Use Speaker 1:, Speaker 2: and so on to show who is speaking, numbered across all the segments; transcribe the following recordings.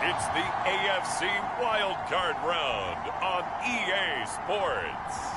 Speaker 1: It's the AFC Wildcard Round on EA Sports.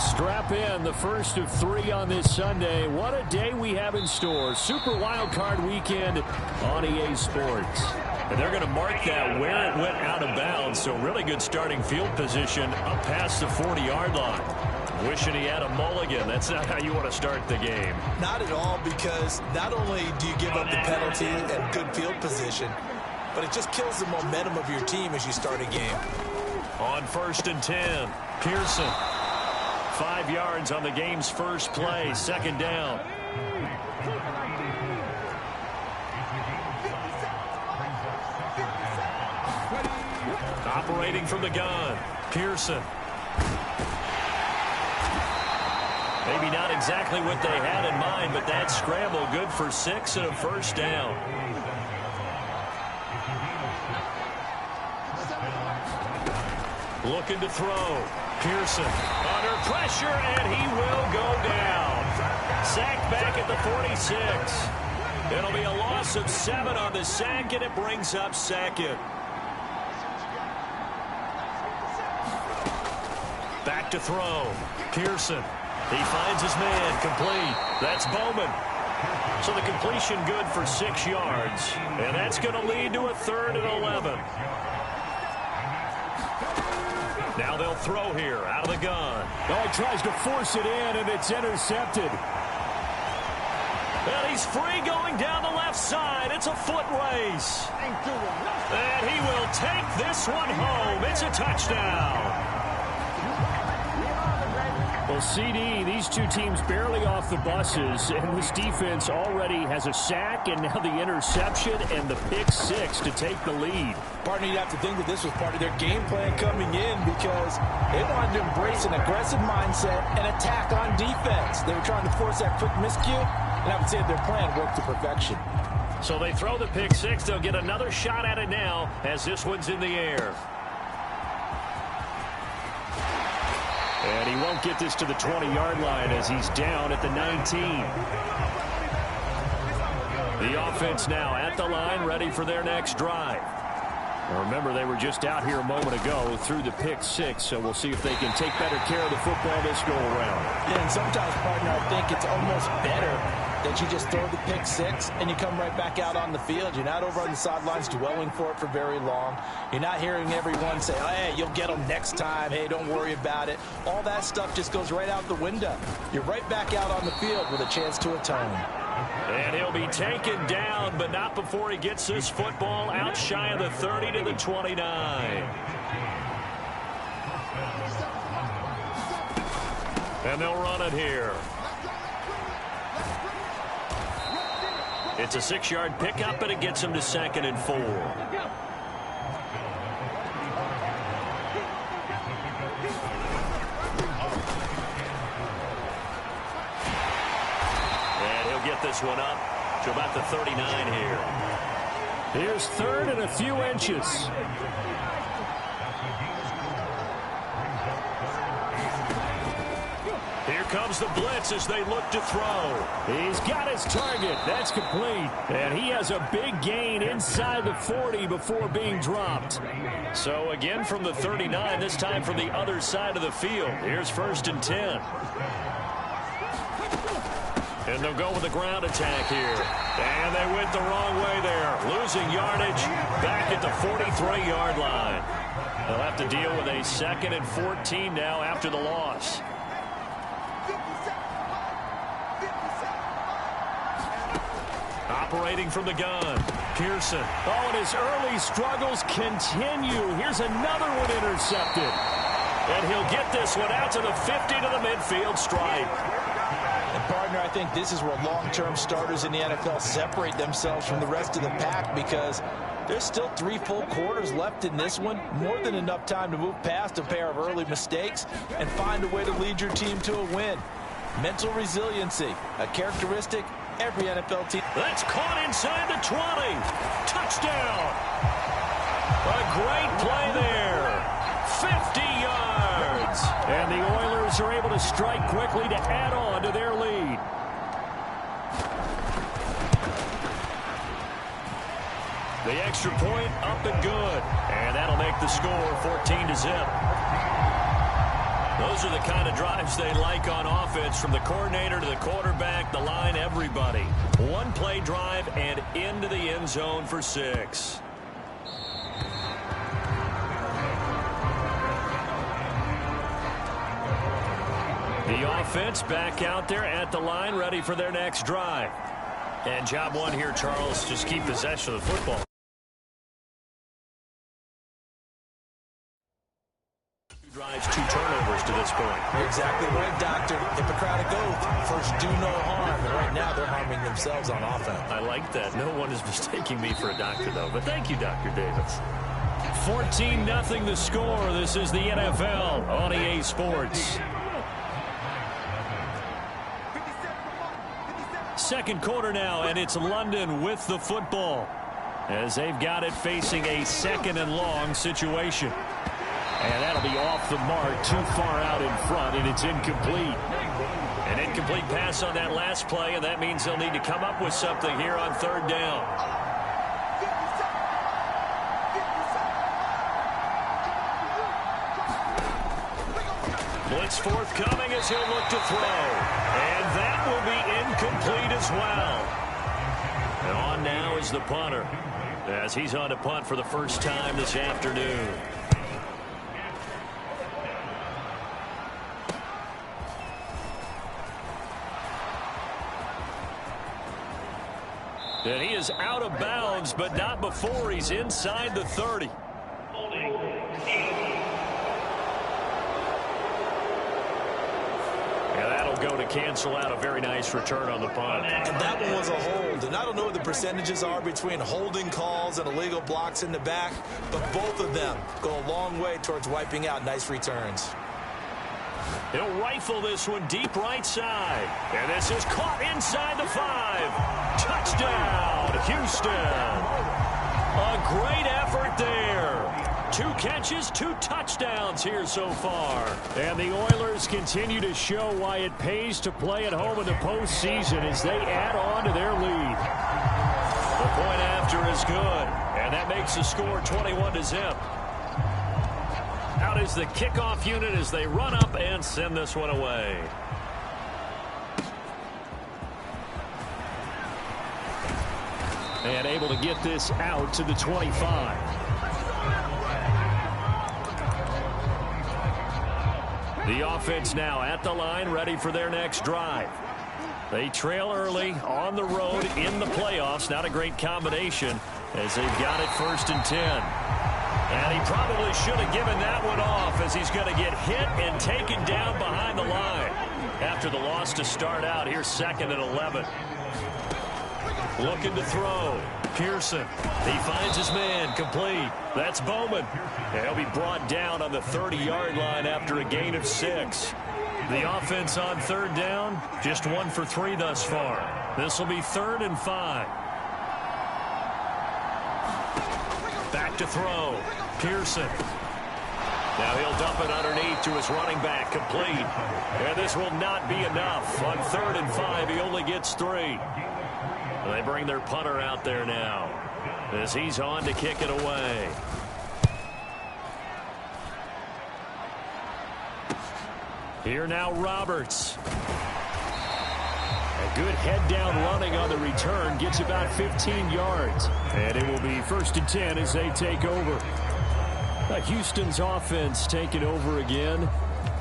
Speaker 2: Strap in, the first of 3 on this Sunday. What a day we have in store. Super Wildcard Weekend on EA Sports. And they're going to mark that where it went out of bounds. So really good starting field position up past the 40-yard line. Wishing he had a mulligan. That's not how you want to start the game.
Speaker 3: Not at all, because not only do you give up the penalty and good field position, but it just kills the momentum of your team as you start a game.
Speaker 2: On 1st and 10, Pearson. 5 yards on the game's first play, 2nd down. Operating from the gun, Pearson. Maybe not exactly what they had in mind, but that scramble good for 6 and a 1st down. Looking to throw. Pearson under pressure, and he will go down. Sacked back at the 46. It'll be a loss of 7 on the sack, and it brings up 2nd. Back to throw. Pearson. He finds his man. Complete. That's Bowman. So the completion good for 6 yards. And that's going to lead to a 3rd and 11. Now they'll throw here out of the gun.
Speaker 4: Oh, he tries to force it in, and it's intercepted.
Speaker 2: And he's free going down the left side. It's a foot race. And he will take this one home. It's a touchdown.
Speaker 4: Well, CD, these two teams barely off the buses, and this defense already has a sack and now the interception and the pick 6 to take the lead.
Speaker 3: Partner, you have to think that this was part of their game plan coming in, because they wanted to embrace an aggressive mindset and attack on defense. They were trying to force that quick miscue, and I would say their plan worked to perfection.
Speaker 2: So they throw the pick 6. They'll get another shot at it now as this one's in the air.
Speaker 4: And he won't get this to the 20-yard line as he's down at the 19.
Speaker 2: The offense now at the line, ready for their next drive.
Speaker 4: Now remember, they were just out here a moment ago through the pick 6, so we'll see if they can take better care of the football this go-around.
Speaker 3: Yeah, and sometimes, partner, I think it's almost better that you just throw the pick 6 and you come right back out on the field. You're not over on the sidelines dwelling for it for very long. You're not hearing everyone say, oh, hey, you'll get them next time. Hey, don't worry about it. All that stuff just goes right out the window. You're right back out on the field with a chance to atone.
Speaker 2: And he'll be taken down, but not before he gets this football out shy of the 30 to the 29. And they'll run it here. It's a 6-yard pickup, and it gets him to 2nd and 4. And he'll get this one up to about the 39 here.
Speaker 4: Here's 3rd and a few inches.
Speaker 2: Here comes the blitz as they look to throw.
Speaker 4: He's got his target. That's complete. And he has a big gain inside the 40 before being dropped.
Speaker 2: So again from the 39, this time from the other side of the field. Here's 1st and 10. And they'll go with the ground attack here. And they went the wrong way there. Losing yardage back at the 43-yard line. They'll have to deal with a 2nd and 14 now after the loss. Operating from the gun, Pearson.
Speaker 4: Oh, and his early struggles continue. Here's another one intercepted.
Speaker 2: And he'll get this one out to the 50 to the midfield stripe.
Speaker 3: And partner, I think this is where long-term starters in the NFL separate themselves from the rest of the pack, because there's still 3 full quarters left in this one. More than enough time to move past a pair of early mistakes and find a way to lead your team to a win. Mental resiliency, a characteristic every NFL team.
Speaker 4: That's caught inside the 20. Touchdown. A great play there. 50 yards. And the Oilers are able to strike quickly to add on to their lead. The extra point up and good. And that'll make the score 14-0. Those are the kind of drives they like on offense, from the coordinator to the quarterback, the line, everybody. One play drive and into the end zone for 6. The offense back out there at the line, ready for their next drive. And job one here, Charles, just keep possession of the football. Drives, 2 turnovers to this point.
Speaker 3: You're exactly right, Doctor. Hippocratic oath. First, do no harm. And right now, they're harming themselves on offense.
Speaker 4: I like that. No one is mistaking me for a doctor, though. But thank you, Dr. Davis. 14-0 the score. This is the NFL on EA Sports. Second quarter now, and it's London with the football, as they've got it facing a 2nd and long situation. And that'll be off the mark, too far out in front, and it's incomplete. An incomplete pass on that last play, and that means they'll need to come up with something here on 3rd down. Blitz forthcoming as he'll look to throw. And that will be incomplete as well. And on now is the punter, as he's on to punt for the first time this afternoon. And he is out of bounds, but not before he's inside the 30. And that'll go to cancel out a very nice return on the punt.
Speaker 3: And that one was a hold. And I don't know what the percentages are between holding calls and illegal blocks in the back, but both of them go a long way towards wiping out nice returns.
Speaker 4: He'll rifle this one deep right side. And this is caught inside the 5. Touchdown, Houston. A great effort there. 2 catches, 2 touchdowns here so far. And the Oilers continue to show why it pays to play at home in the postseason as they add on to their lead. The point after is good. And that makes the score 21-0. Out is the kickoff unit as they run up and send this one away. And able to get this out to the 25. The offense now at the line, ready for their next drive. They trail early on the road in the playoffs. Not a great combination as they've got it 1st and 10. And he probably should have given that one off, as he's going to get hit and taken down behind the line. After the loss to start out, here's 2nd and 11. Looking to throw. Pearson. He finds his man. Complete. That's Bowman. And he'll be brought down on the 30-yard line after a gain of 6. The offense on 3rd down, just 1 for 3 thus far. This will be 3rd and 5. Back to throw. Pearson. Now he'll dump it underneath to his running back. Complete. And this will not be enough. On 3rd and 5, he only gets 3. They bring their punter out there now as he's on to kick it away. Here now, Roberts. A good head-down running on the return. Gets about 15 yards. And it will be 1st and 10 as they take over. Houston's offense taking over again.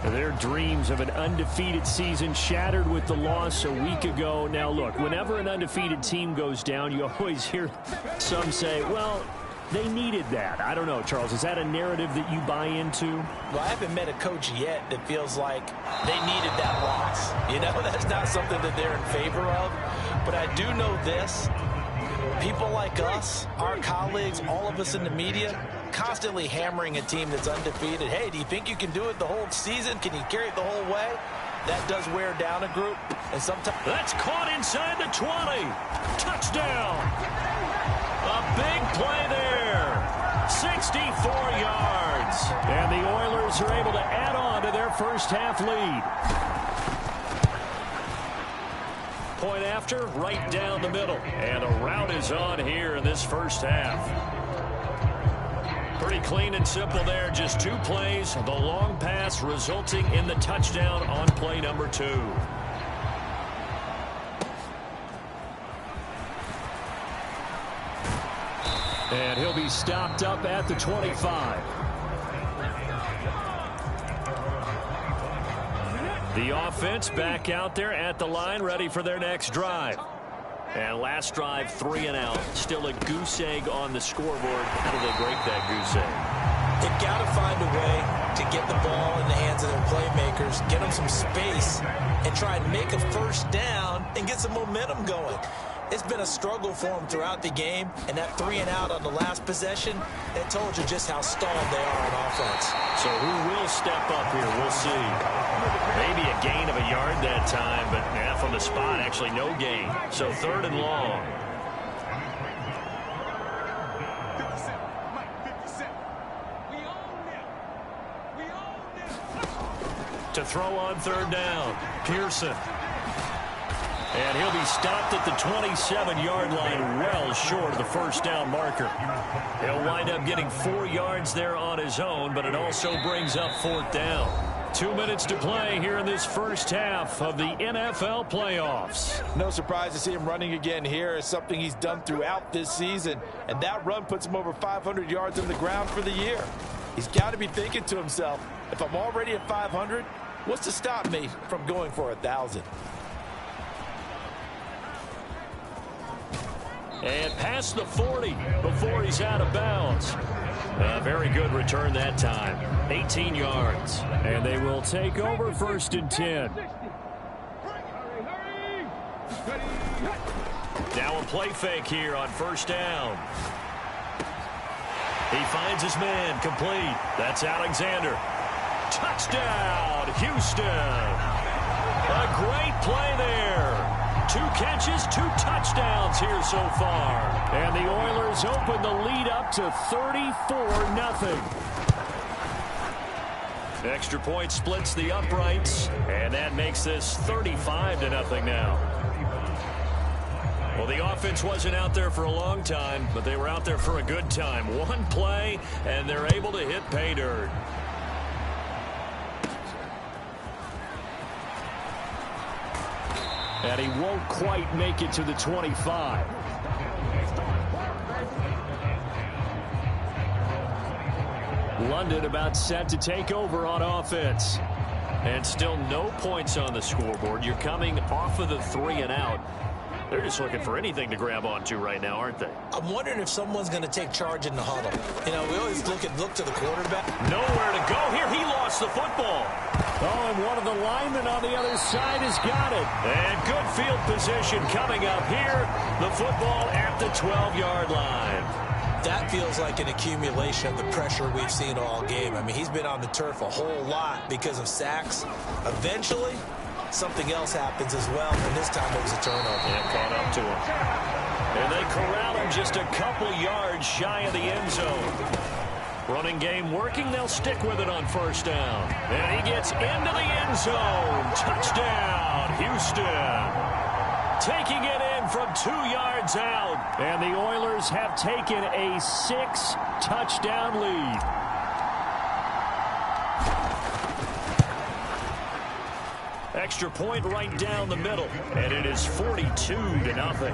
Speaker 4: Their dreams of an undefeated season shattered with the loss a week ago. Now, look, whenever an undefeated team goes down, you always hear some say, well, they needed that. I don't know, Charles. Is that a narrative that you buy into?
Speaker 3: Well, I haven't met a coach yet that feels like they needed that loss. You know, that's not something that they're in favor of. But I do know this. People like us, our colleagues, all of us in the media, constantly hammering a team that's undefeated. Hey, do you think you can do it the whole season? Can you carry it the whole way? that does wear down a group. And sometimes
Speaker 4: that's caught inside the 20. Touchdown. A big play there. 64 yards. And the Oilers are able to add on to their first half lead. Point after, right down the middle. And a rout is on here in this first half. Pretty clean and simple there. Just 2 plays. The long pass resulting in the touchdown on play number 2.
Speaker 2: And he'll be stopped up at the 25.
Speaker 4: The offense back out there at the line, ready for their next drive. And last drive, 3 and out. Still a goose egg on the scoreboard. How do they break that goose egg?
Speaker 3: They've got to find a way to get the ball in the hands of their playmakers, get them some space, and try and make a first down and get some momentum going. It's been a struggle for them throughout the game, and that 3 and out on the last possession, that told you just how stalled they are on offense.
Speaker 4: So who will step up here? We'll see. Maybe a gain of a yard that time, but from the spot, actually no gain. So 3rd and long. To throw on 3rd down, Pearson. And he'll be stopped at the 27-yard line, well short of the first down marker. He'll wind up getting 4 yards there on his own, but it also brings up 4th down. 2 minutes to play here in this first half of the NFL playoffs.
Speaker 3: No surprise to see him running again here. It's something he's done throughout this season, and that run puts him over 500 yards on the ground for the year. He's got to be thinking to himself, if I'm already at 500, what's to stop me from going for 1,000?
Speaker 4: And past the 40 before he's out of bounds. A very good return that time. 18 yards.
Speaker 2: And they will take over 1st and 10.
Speaker 4: Now a play fake here on 1st down. He finds his man, complete. That's Alexander. Touchdown, Houston. A great play there. 2 catches, 2 touchdowns here so far.
Speaker 2: And the Oilers open the lead up to 34-0.
Speaker 4: Extra point splits the uprights, and that makes this 35-0 now. Well, the offense wasn't out there for a long time, but they were out there for a good time. 1 play, and they're able to hit pay dirt.
Speaker 2: And he won't quite make it to the 25. London about set to take over on offense.
Speaker 4: And still no points on the scoreboard. You're coming off of the 3 and out. They're just looking for anything to grab onto right now, aren't they?
Speaker 3: I'm wondering if someone's going to take charge in the huddle. You know, we always look to the quarterback.
Speaker 4: Nowhere to go here. He lost the football.
Speaker 2: Oh, and one of the linemen on the other side has got it.
Speaker 4: And good field position coming up here. The football at the 12-yard line.
Speaker 3: That feels like an accumulation of the pressure we've seen all game. I mean, he's been on the turf a whole lot because of sacks. Eventually, something else happens as well, and this time it was a turnover.
Speaker 4: Yeah, caught up to him. And they corral him just a couple yards shy of the end zone. Running game working. They'll stick with it on 1st down. And he gets into the end zone. Touchdown, Houston. Taking it in from 2 yards out.
Speaker 2: And the Oilers have taken a 6-touchdown lead.
Speaker 4: Extra point right down the middle. And it is 42-0.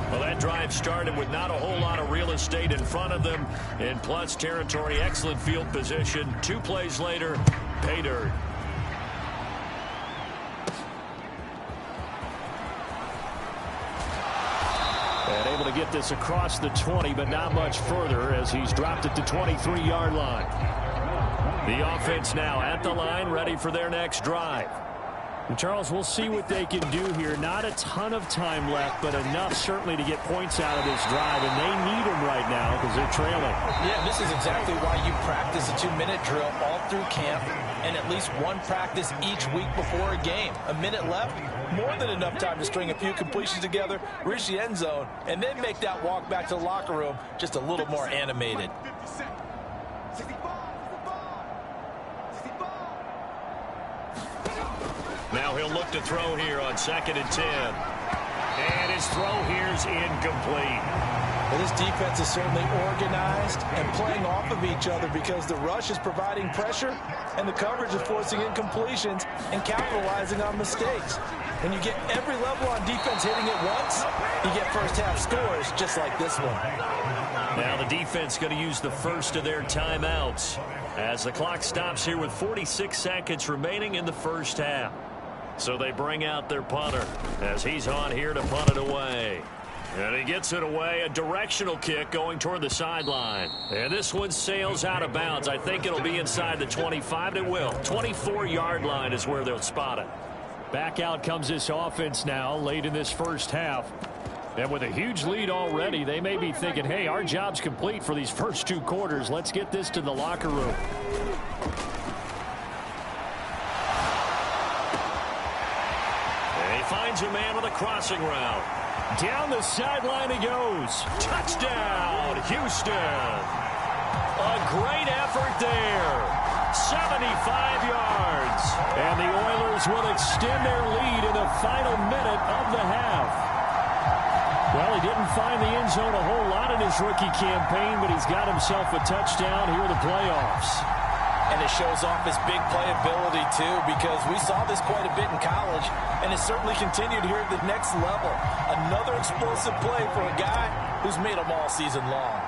Speaker 4: Well, that drive started with not a whole lot of real estate in front of them. In plus territory, excellent field position. 2 plays later, pay dirt.
Speaker 2: And able to get this across the 20, but not much further as he's dropped it to 23-yard line.
Speaker 4: The offense now at the line, ready for their next drive.
Speaker 2: And Charles, we'll see what they can do here. Not a ton of time left, but enough certainly to get points out of this drive, and they need them right now because they're trailing.
Speaker 3: Yeah, this is exactly why you practice a 2-minute drill all through camp and at least one practice each week before a game. A minute left, more than enough time to string a few completions together, reach the end zone, and then make that walk back to the locker room just a little more animated.
Speaker 4: Now he'll look to throw here on 2nd and 10. And his throw here's incomplete.
Speaker 3: Well, this defense is certainly organized and playing off of each other because the rush is providing pressure and the coverage is forcing incompletions and capitalizing on mistakes. When you get every level on defense hitting it once, you get first half scores just like this one.
Speaker 4: Now the defense going to use the first of their timeouts as the clock stops here with 46 seconds remaining in the first half. So they bring out their punter as he's on here to punt it away. And he gets it away, a directional kick going toward the sideline. And this one sails out of bounds. I think it'll be inside the 25. It will. 24-yard line is where they'll spot it.
Speaker 2: Back out comes this offense now late in this first half. And with a huge lead already, they may be thinking, hey, our job's complete for these first 2 quarters. Let's get this to the locker room.
Speaker 4: Finds a man with a crossing route.
Speaker 2: Down the sideline he goes.
Speaker 4: Touchdown, Houston. A great effort there. 75 yards.
Speaker 2: And the Oilers will extend their lead in the final minute of the half. Well, he didn't find the end zone a whole lot in his rookie campaign, but he's got himself a touchdown here in the playoffs.
Speaker 3: And it shows off his big playability, too, because we saw this quite a bit in college, and it certainly continued here at the next level. Another explosive play for a guy who's made them all season long.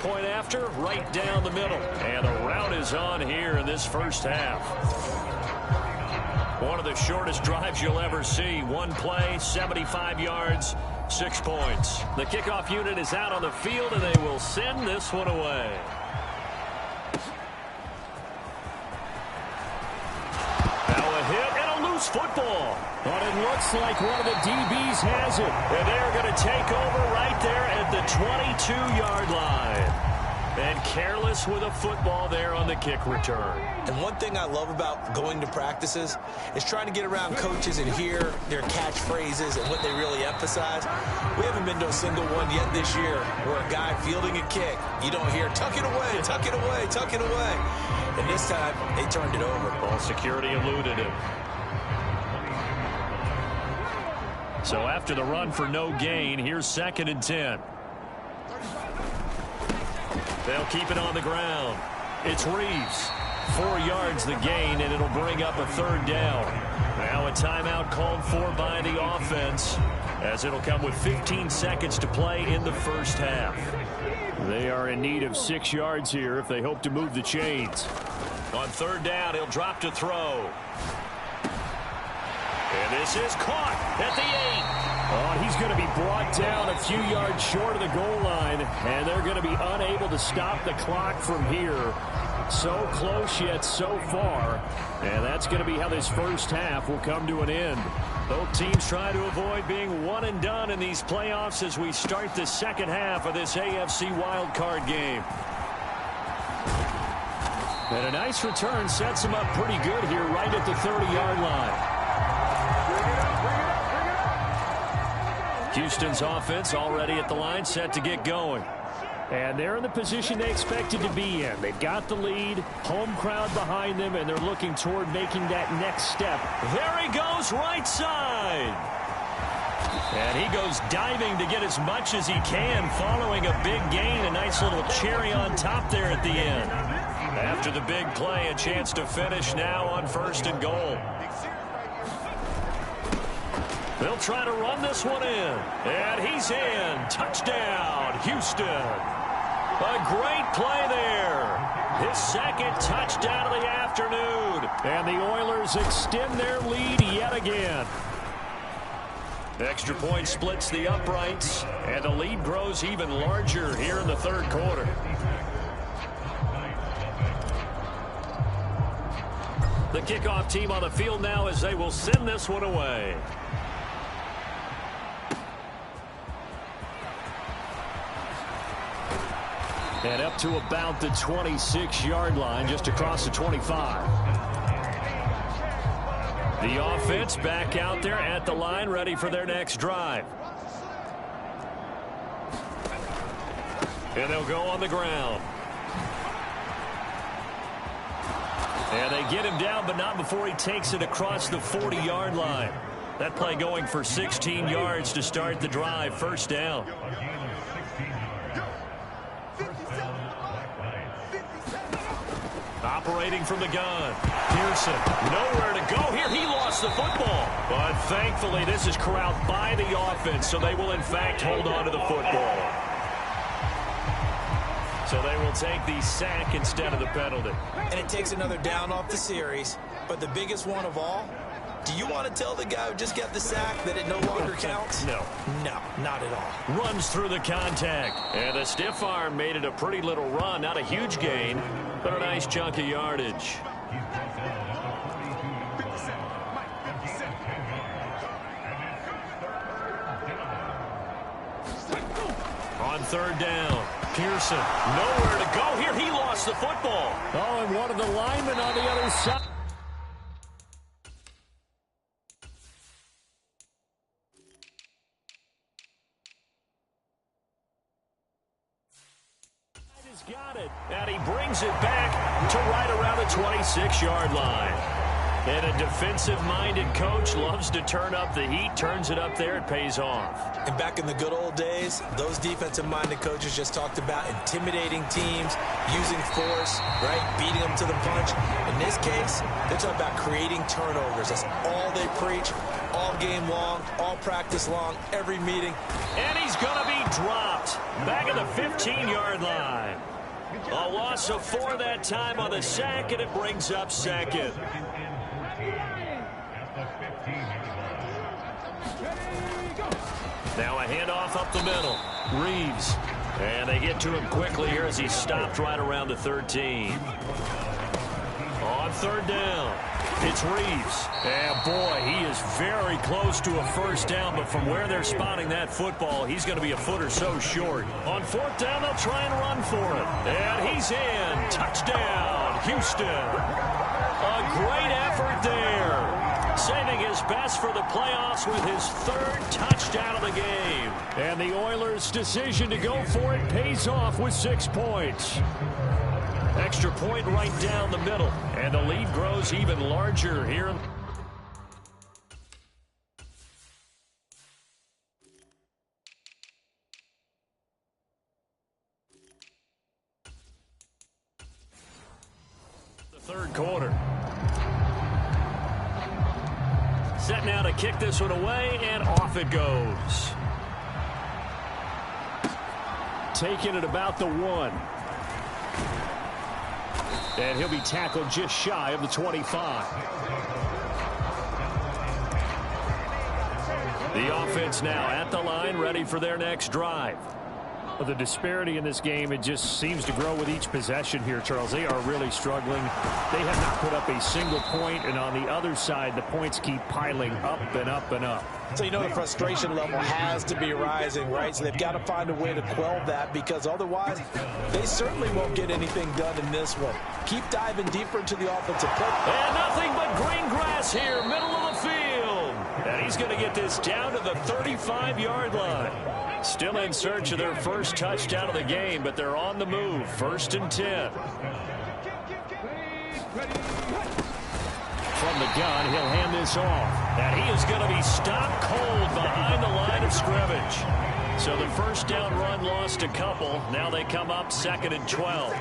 Speaker 4: Point after, right down the middle. And the route is on here in this first half. One of the shortest drives you'll ever see. One play, 75 yards. 6 points. The kickoff unit is out on the field, and they will send this one away. Now a hit and a loose football.
Speaker 2: But it looks like one of the DBs has it.
Speaker 4: And they're going to take over right there at the 22-yard line. And careless with a football there on the kick return.
Speaker 3: And one thing I love about going to practices is trying to get around coaches and hear their catchphrases and what they really emphasize. We haven't been to a single one yet this year where a guy fielding a kick, you don't hear, tuck it away, tuck it away, tuck it away. And this time, they turned it over.
Speaker 4: Ball security eluded him. So after the run for no gain, here's 2nd and 10. They'll keep it on the ground. It's Reeves. 4 yards the gain, and it'll bring up a 3rd down. Now a timeout called for by the offense, as it'll come with 15 seconds to play in the first half.
Speaker 2: They are in need of 6 yards here if they hope to move the chains.
Speaker 4: On 3rd down, he'll drop to throw. And this is caught at the 8.
Speaker 2: Oh, he's going to be brought down a few yards short of the goal line, and they're going to be unable to stop the clock from here. So close yet so far, and that's going to be how this first half will come to an end. Both teams try to avoid being one and done in these playoffs as we start the second half of this AFC wildcard game. And a nice return sets him up pretty good here right at the 30-yard line. Houston's offense already at the line, set to get going. And they're in the position they expected to be in. They've got the lead, home crowd behind them, and they're looking toward making that next step.
Speaker 4: There he goes, right side. And he goes diving to get as much as he can, following a big gain. A nice little cherry on top there at the end. After the big play, a chance to finish now on 1st and goal. They'll try to run this one in. And he's in. Touchdown, Houston. A great play there. His 2nd touchdown of the afternoon.
Speaker 2: And the Oilers extend their lead yet again.
Speaker 4: Extra point splits the uprights. And the lead grows even larger here in the 3rd quarter. The kickoff team on the field now as they will send this one away. And up to about the 26-yard line, just across the 25. The offense back out there at the line, ready for their next drive. And they'll go on the ground. And they get him down, but not before he takes it across the 40-yard line. That play going for 16 yards to start the drive. First down. Operating from the gun. Pearson, nowhere to go here. He lost the football. But thankfully, this is corralled by the offense, so they will, in fact, hold on to the football. So they will take the sack instead of the penalty.
Speaker 3: And it takes another down off the series. But the biggest one of all, do you want to tell the guy who just got the sack that it no longer counts?
Speaker 4: No.
Speaker 3: No, not at all.
Speaker 4: Runs through the contact. And the stiff arm made it a pretty little run. Not a huge gain, but a nice chunk of yardage. On third down, Pearson, nowhere to go here. He lost the football.
Speaker 2: Oh, and one of the linemen on the other side.
Speaker 4: He's got it, and he brings it back to right around the 26-yard line. And a defensive-minded coach loves to turn up the heat, turns it up there, it pays off.
Speaker 3: And back in the good old days, those defensive-minded coaches just talked about intimidating teams, using force, right, beating them to the punch. In this case, they're talking about creating turnovers. That's all they preach, all game long, all practice long, every meeting.
Speaker 4: And he's going to be dropped back at the 15-yard line. A loss of 4 that time on the sack, and it brings up second. Now a handoff up the middle. Reeves. And they get to him quickly here as he stopped right around the 13. On third down, it's Reeves. And boy, he is very close to a first down, but from where they're spotting that football, he's going to be a foot or so short. On fourth down, they'll try and run for it. And he's in. Touchdown, Houston. A great effort there. Saving his best for the playoffs with his third touchdown of the game.
Speaker 2: And the Oilers' decision to go for it pays off with 6 points.
Speaker 4: Extra point right down the middle. And the lead grows even larger here. The third quarter. Set now to kick this one away, and off it goes.
Speaker 2: Taking it about the 1. And he'll be tackled just shy of the 25.
Speaker 4: The offense now at the line, ready for their next drive.
Speaker 2: Well, the disparity in this game, it just seems to grow with each possession here, Charles. They are really struggling. They have not put up a single point, and on the other side, the points keep piling up and up and up.
Speaker 3: So you know the frustration level has to be rising, right? So they've got to find a way to quell that, because otherwise they certainly won't get anything done in this one. Keep diving deeper into the offensive play.
Speaker 4: And nothing but green grass here, middle of the field. And he's going to get this down to the 35-yard line. Still in search of their first touchdown of the game, but they're on the move. 1st and 10.
Speaker 2: From the gun, he'll hand this off.
Speaker 4: And he is going to be stopped cold behind the line of scrimmage. So the first down run lost a couple. Now they come up 2nd and 12.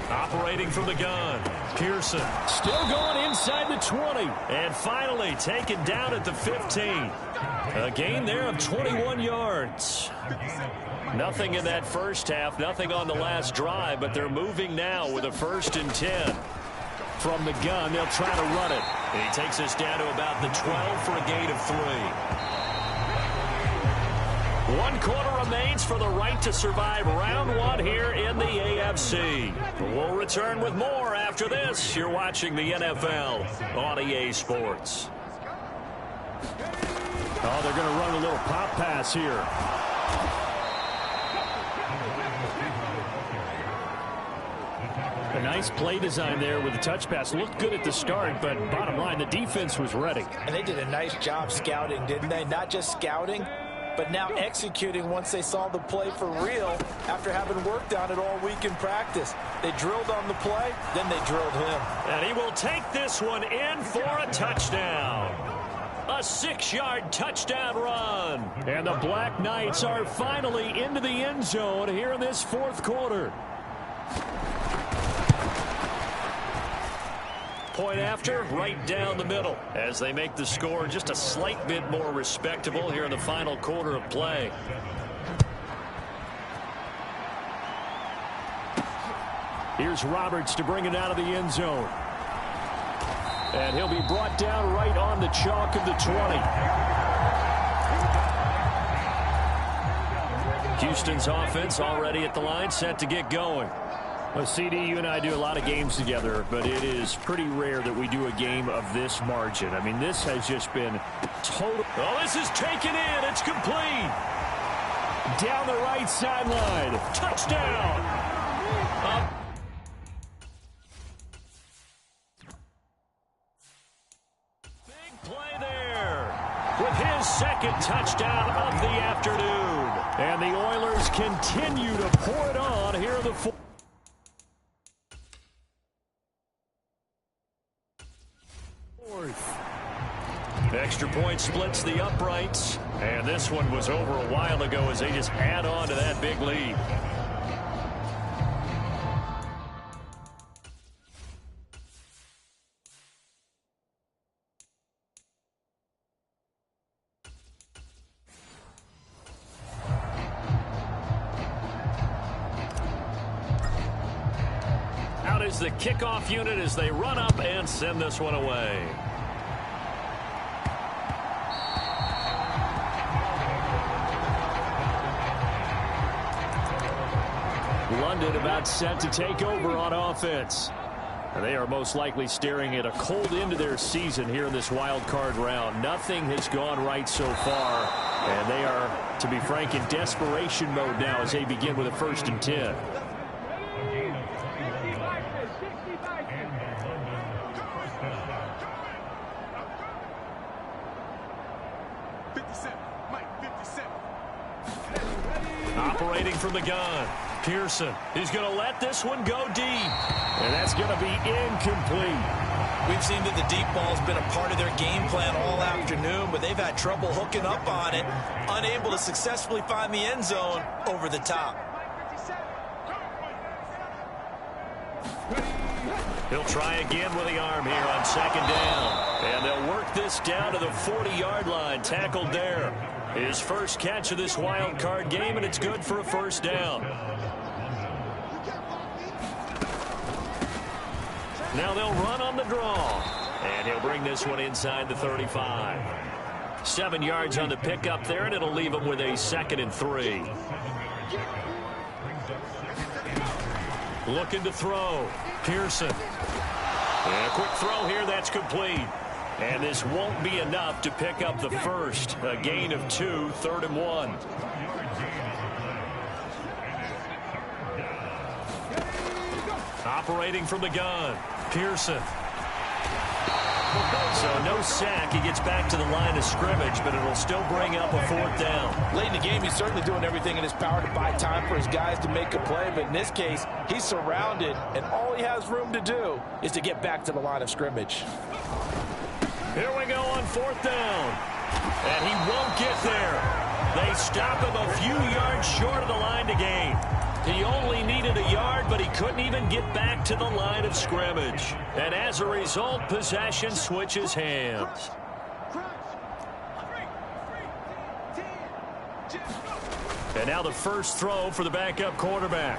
Speaker 4: Operating from the gun, Pearson.
Speaker 2: Still going inside the 20.
Speaker 4: And finally taken down at the 15. A gain there of 21 yards. Nothing in that first half, nothing on the last drive, but they're moving now with a 1st and 10.
Speaker 2: From the gun, they'll try to run it.
Speaker 4: And he takes us down to about the 12 for a gain of 3. 1 quarter remains for the right to survive round 1 here in the AFC. We'll return with more after after this, you're watching the NFL on EA Sports.
Speaker 2: Oh, they're going to run a little pop pass here. A nice play design there with the touch pass. Looked good at the start, but bottom line, the defense was ready.
Speaker 3: And they did a nice job scouting, didn't they? Not just scouting, but now executing once they saw the play for real after having worked on it all week in practice. They drilled on the play, then they drilled him.
Speaker 4: And he will take this one in for a touchdown. A 6-yard touchdown run.
Speaker 2: And the Black Knights are finally into the end zone here in this fourth quarter.
Speaker 4: Point after, right down the middle, as they make the score just a slight bit more respectable here in the final quarter of play.
Speaker 2: Here's Roberts to bring it out of the end zone. And he'll be brought down right on the chalk of the 20.
Speaker 4: Houston's offense already at the line, set to get going.
Speaker 2: Well, CD, you and I do a lot of games together, but it is pretty rare that we do a game of this margin. I mean, this has just been total.
Speaker 4: Oh, this is taken in. It's complete.
Speaker 2: Down the right sideline.
Speaker 4: Touchdown. Big play there with his second touchdown of the afternoon.
Speaker 2: And the Oilers continue to pour it on here in the fourth.
Speaker 4: Extra point splits the uprights. And this one was over a while ago as they just add on to that big lead. Out is the kickoff unit as they run up and send this one away.
Speaker 2: London about set to take over on offense. And they are most likely staring at a cold end to their season here in this wild card round. Nothing has gone right so far. And they are, to be frank, in desperation mode now as they begin with a 1st and 10.
Speaker 4: Operating from the gun. Pearson. He's going to let this one go deep.
Speaker 2: And that's going to be incomplete.
Speaker 3: We've seen that the deep ball's been a part of their game plan all afternoon, but they've had trouble hooking up on it, unable to successfully find the end zone over the top.
Speaker 4: He'll try again with the arm here on 2nd down. And they'll work this down to the 40-yard line. Tackled there. His first catch of this wild card game, and it's good for a 1st down. Now they'll run on the draw. And he'll bring this one inside the 35. 7 yards on the pickup there, and it'll leave him with a 2nd and 3. Looking to throw. Pearson. And a quick throw here, that's complete. And this won't be enough to pick up the first. A gain of 2, 3rd and 1. Operating from the gun. Pearson. So no sack. He gets back to the line of scrimmage, but it'll still bring up a 4th down.
Speaker 3: Late in the game, he's certainly doing everything in his power to buy time for his guys to make a play, but in this case, he's surrounded, and all he has room to do is to get back to the line of scrimmage.
Speaker 4: Here we go on 4th down. And he won't get there. They stop him a few yards short of the line to gain. He only needed a yard, but he couldn't even get back to the line of scrimmage. And as a result, possession switches hands. And now the first throw for the backup quarterback.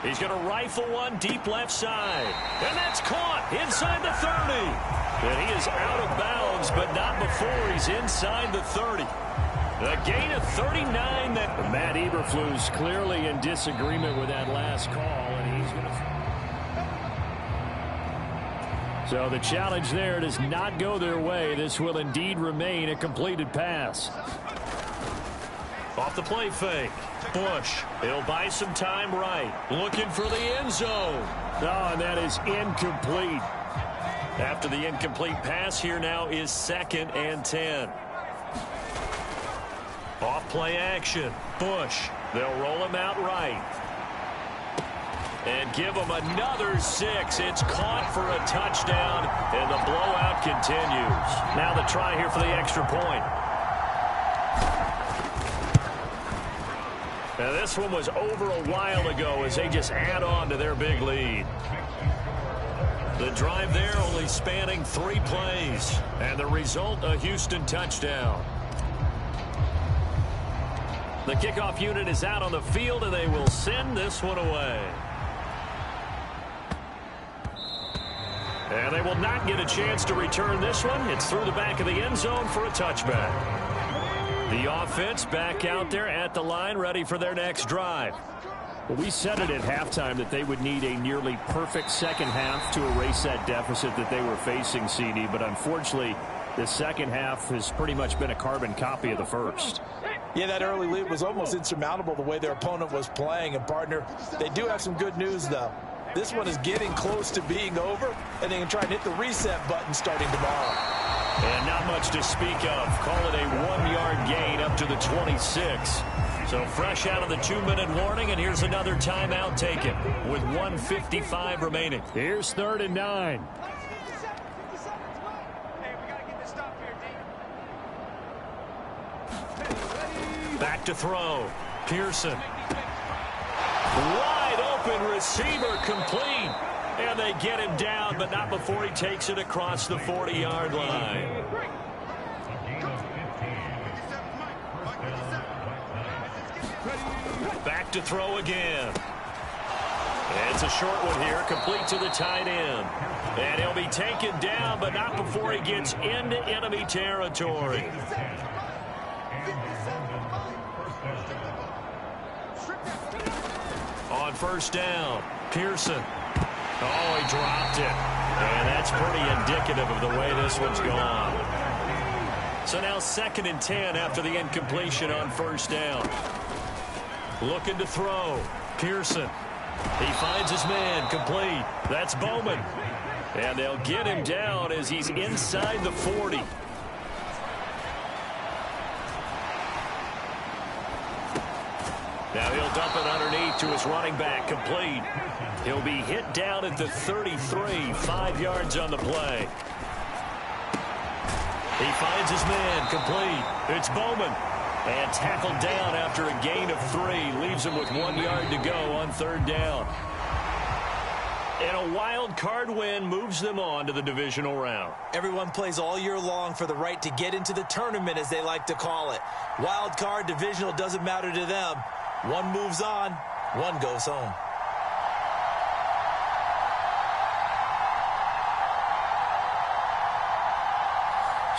Speaker 4: He's going to rifle one deep left side. And that's caught inside the 30. And he is out of bounds, but not before he's inside the 30. A gain of 39.
Speaker 2: Matt Eberflus clearly in disagreement with that last call, and he's going to... So the challenge there does not go their way. This will indeed remain a completed pass.
Speaker 4: Off the play fake. Bush. He'll buy some time right. Looking for the end zone.
Speaker 2: Oh, and that is incomplete.
Speaker 4: After the incomplete pass, here now is 2nd and 10. Off play action. Bush. They'll roll him out right. And give him another 6. It's caught for a touchdown, and the blowout continues. Now the try here for the extra point. Now this one was over a while ago as they just add on to their big lead. The drive there only spanning 3 plays, and the result, a Houston touchdown. The kickoff unit is out on the field, and they will send this one away. And they will not get a chance to return this one. It's through the back of the end zone for a touchback. The offense back out there at the line, ready for their next drive.
Speaker 2: Well, we said it at halftime that they would need a nearly perfect second half to erase that deficit that they were facing, CD. But unfortunately, the second half has pretty much been a carbon copy of the first.
Speaker 3: Yeah, that early lead was almost insurmountable the way their opponent was playing. And, partner, they do have some good news, though. This one is getting close to being over, and they can try and hit the reset button starting tomorrow.
Speaker 4: And not much to speak of. Call it a 1-yard gain up to the 26. So fresh out of the 2-minute warning, and here's another timeout taken with 1:55 remaining.
Speaker 2: Here's 3rd and 9.
Speaker 4: Back to throw. Pearson. Wide open receiver complete. And they get him down, but not before he takes it across the 40-yard line. Back to throw again. And it's a short one here, complete to the tight end. And he'll be taken down, but not before he gets into enemy territory. On 1st down, Pearson. Oh, he dropped it. And that's pretty indicative of the way this one's gone. So now 2nd and 10 after the incompletion on 1st down. Looking to throw. Pearson. He finds his man, complete. That's Bowman. And they'll get him down as he's inside the 40. Now he'll dump it underneath to his running back, complete. He'll be hit down at the 33, 5 yards on the play. He finds his man, complete. It's Bowman. And tackled down after a gain of 3. Leaves him with 1 yard to go on 3rd down. And a wild card win moves them on to the divisional round.
Speaker 3: Everyone plays all year long for the right to get into the tournament, as they like to call it. Wild card, divisional, doesn't matter to them. One moves on, one goes home.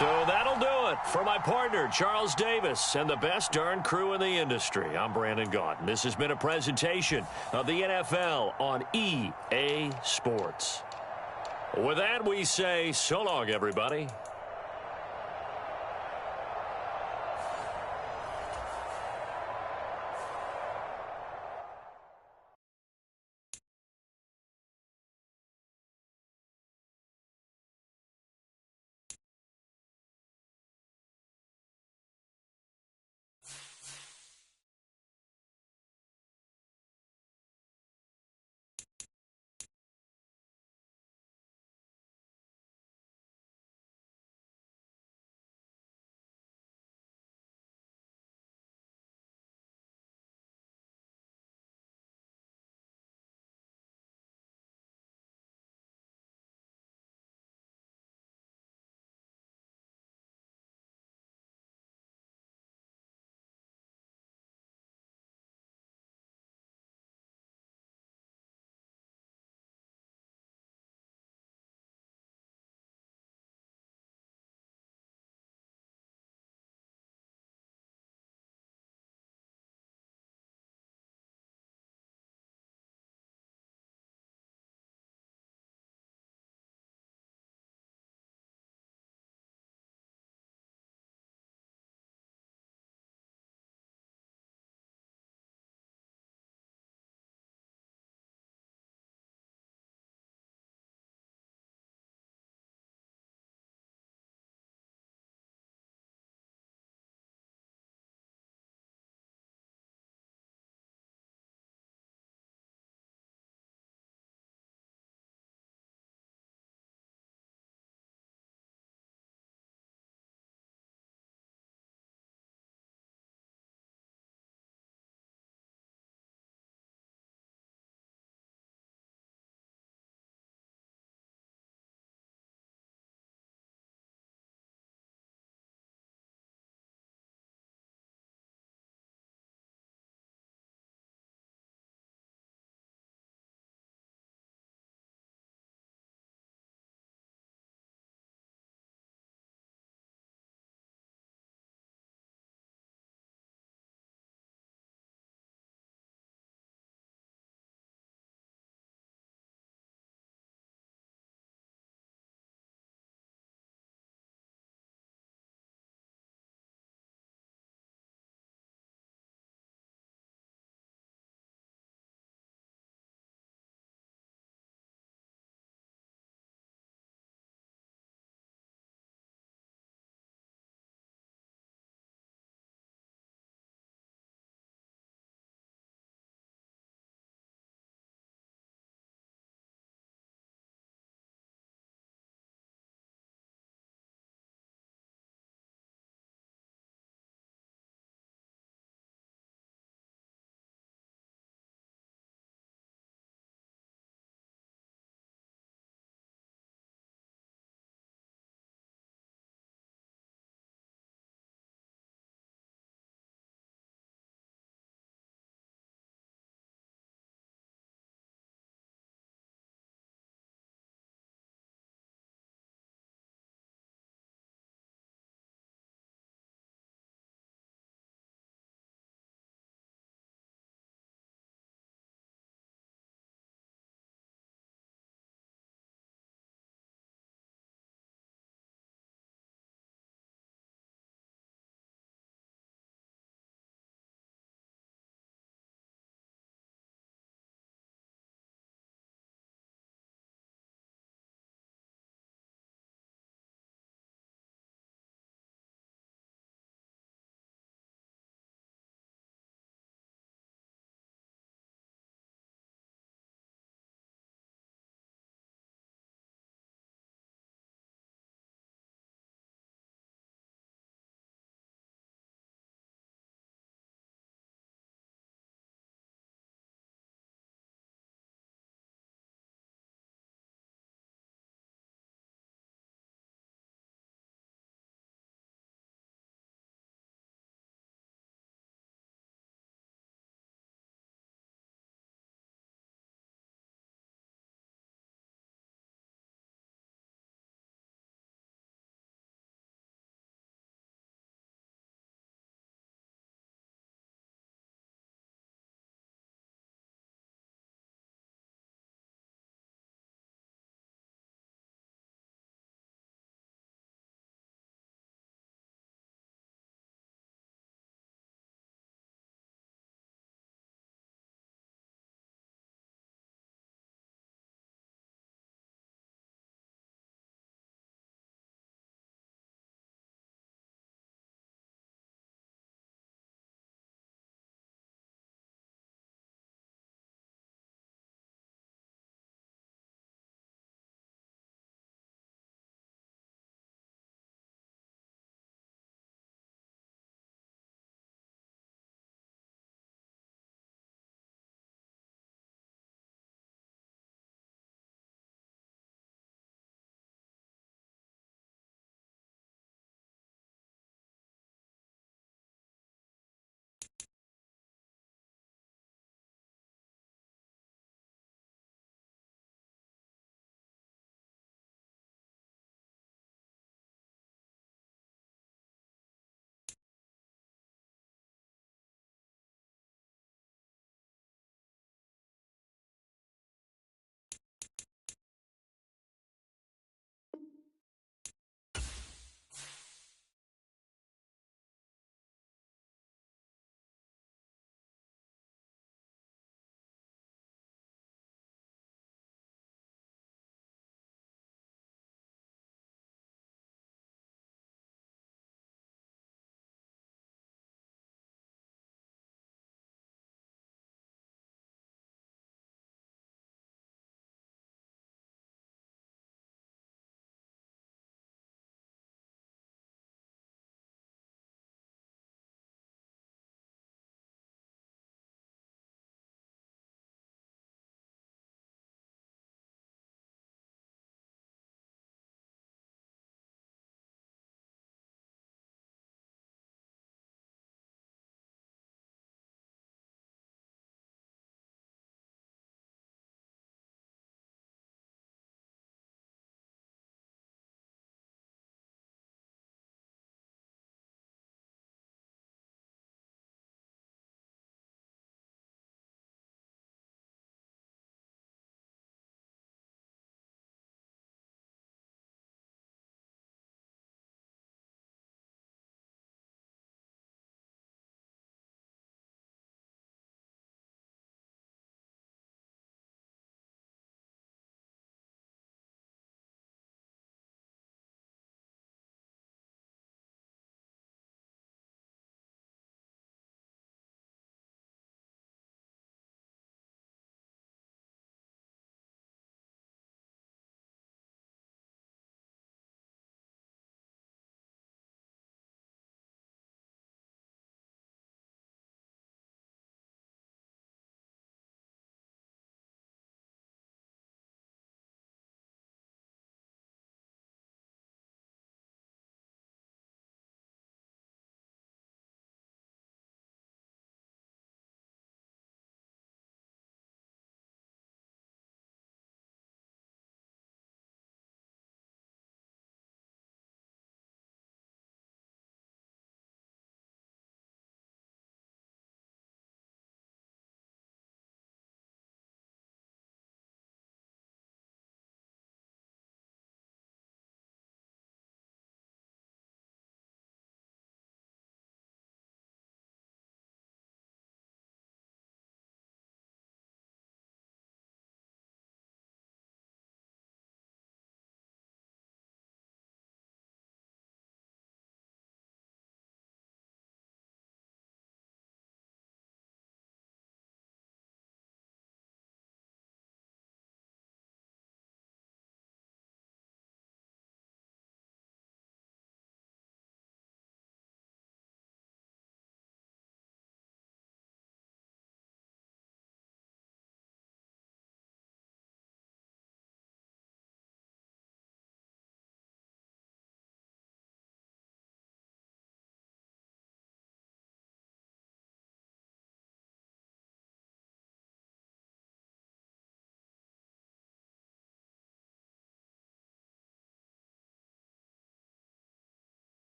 Speaker 4: So that'll do it for my partner, Charles Davis, and the best darn crew in the industry. I'm Brandon Gaudin. This has been a presentation of the NFL on EA Sports. With that, we say so long, everybody.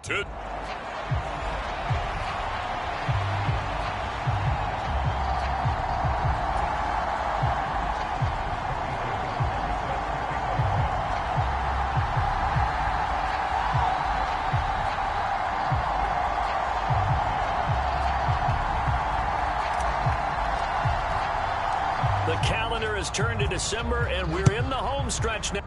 Speaker 1: to...
Speaker 4: The calendar has turned to December, and we're in the home stretch now.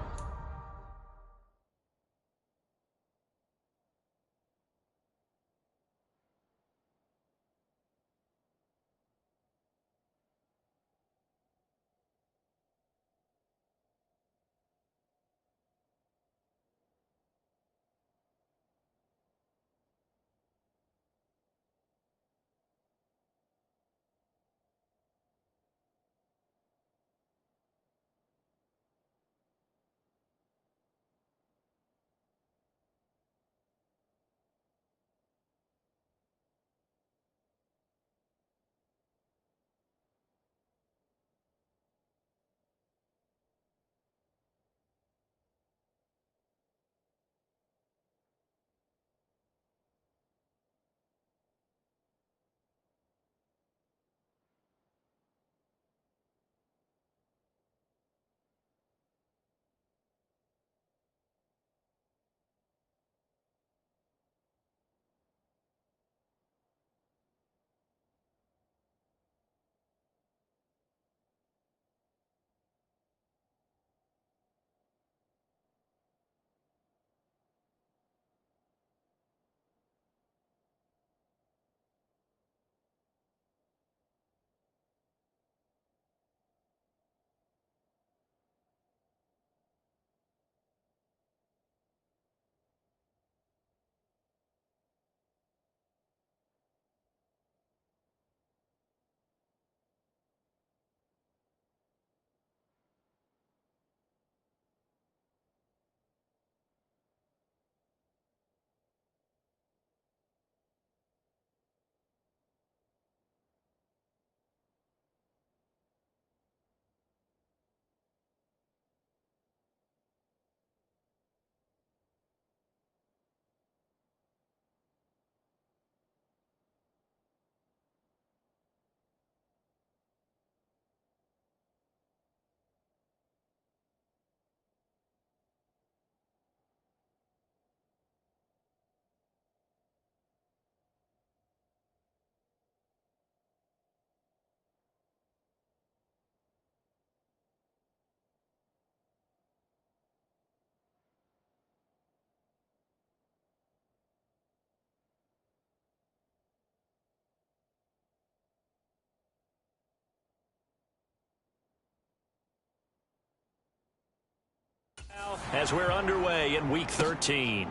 Speaker 4: As we're underway in Week 13.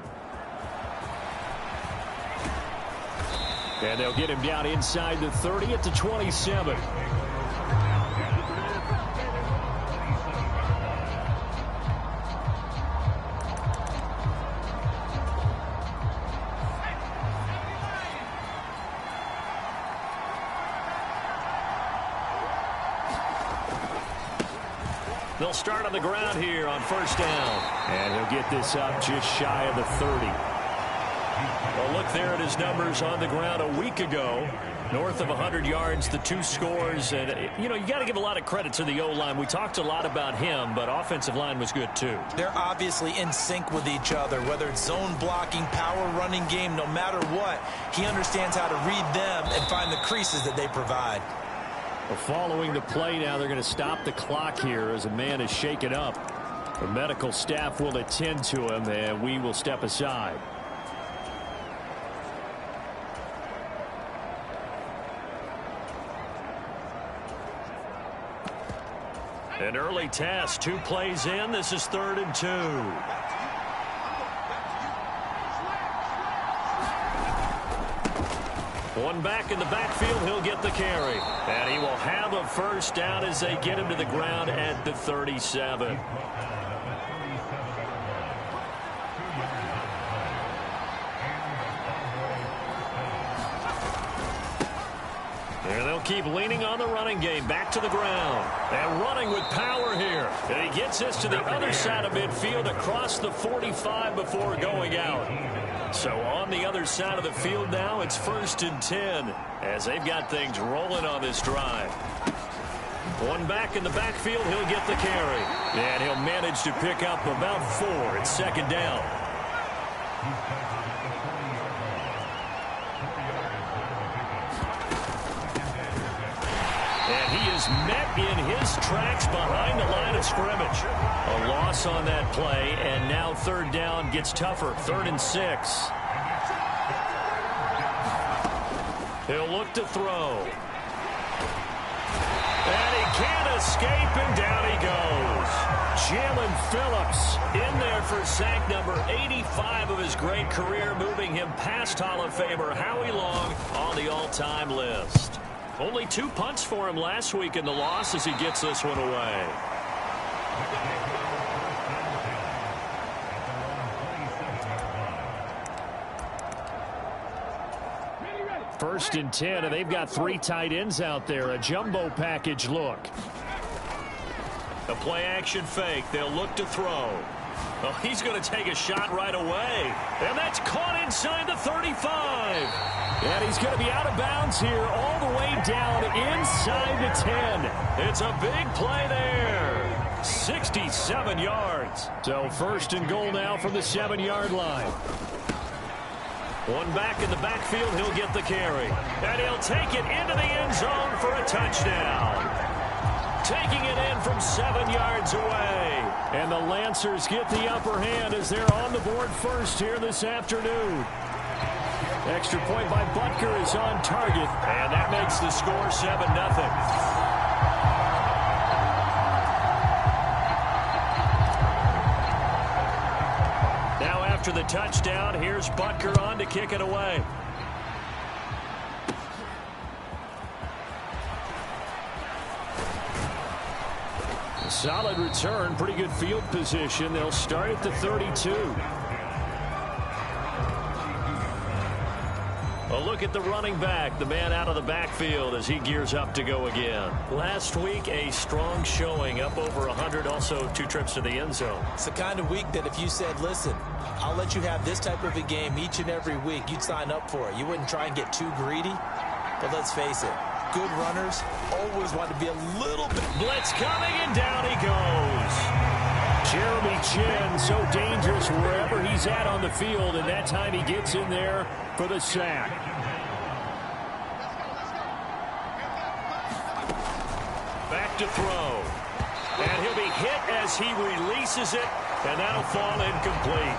Speaker 2: And they'll get him down inside the 30 at the 27.
Speaker 4: They'll start on the ground here on first down.
Speaker 2: And he'll get this up just shy of the 30.
Speaker 4: Well, look there at his numbers on the ground a week ago. North of 100 yards, the 2 scores. And, you know, you got to give a lot of credit to the O-line. We talked a lot about him, but offensive line was good, too.
Speaker 3: They're obviously in sync with each other, whether it's zone blocking, power running game, no matter what. He understands how to read them and find the creases that they provide.
Speaker 2: Well, following the play now, they're going to stop the clock here as a man is shaken up. The medical staff will attend to him, and we will step aside.
Speaker 4: An early test, 2 plays in. This is 3rd and 2. One back in the backfield, he'll get the carry. And he will have a first down as they get him to the ground at the 37. And they'll keep leaning on the running game. Back to the ground. And running with power here. And he gets this to the other side of midfield across the 45 before going out. So on the other side of the field now, it's 1st and 10 as they've got things rolling on this drive. One back in the backfield, he'll get the carry. And he'll manage to pick up about 4 at 2nd down. And he is met in his tracks behind the line of scrimmage. A loss on that play, and now 3rd down gets tougher. 3rd and 6. He'll look to throw. And he can't escape, and down he goes. Jalen Phillips in there for sack number 85 of his great career, moving him past Hall of Famer Howie Long on the all-time list. Only 2 punts for him last week in the loss as he gets this one away. First and 10, and they've got 3 tight ends out there. A jumbo package look. A play-action fake. They'll look to throw. Oh, he's going to take a shot right away. And that's caught inside the 35. And he's going to be out of bounds here all the way down inside the 10. It's a big play there. 67 yards. So 1st and goal now from the 7-yard line. One back in the backfield, he'll get the carry. And he'll take it into the end zone for a touchdown. Taking it in from 7 yards away. And the Lancers get the upper hand as they're on the board first here this afternoon. Extra point by Butker is on target. And that makes the score 7-0. After the touchdown, here's Butker on to kick it away. A solid return, pretty good field position. They'll start at the 32. A look at the running back, the man out of the backfield as he gears up to go again. Last week, a strong showing, up over 100, also 2 trips to the end zone.
Speaker 3: It's the kind of week that if you said, listen, I'll let you have this type of a game each and every week, you'd sign up for it. You wouldn't try and get too greedy. But let's face it, good runners always want to be a little bit.
Speaker 4: Blitz coming, and down he goes. Jeremy Chin, so dangerous wherever he's at on the field, and that time he gets in there for the sack. Back to throw. And he'll be hit as he releases it, and that'll fall incomplete.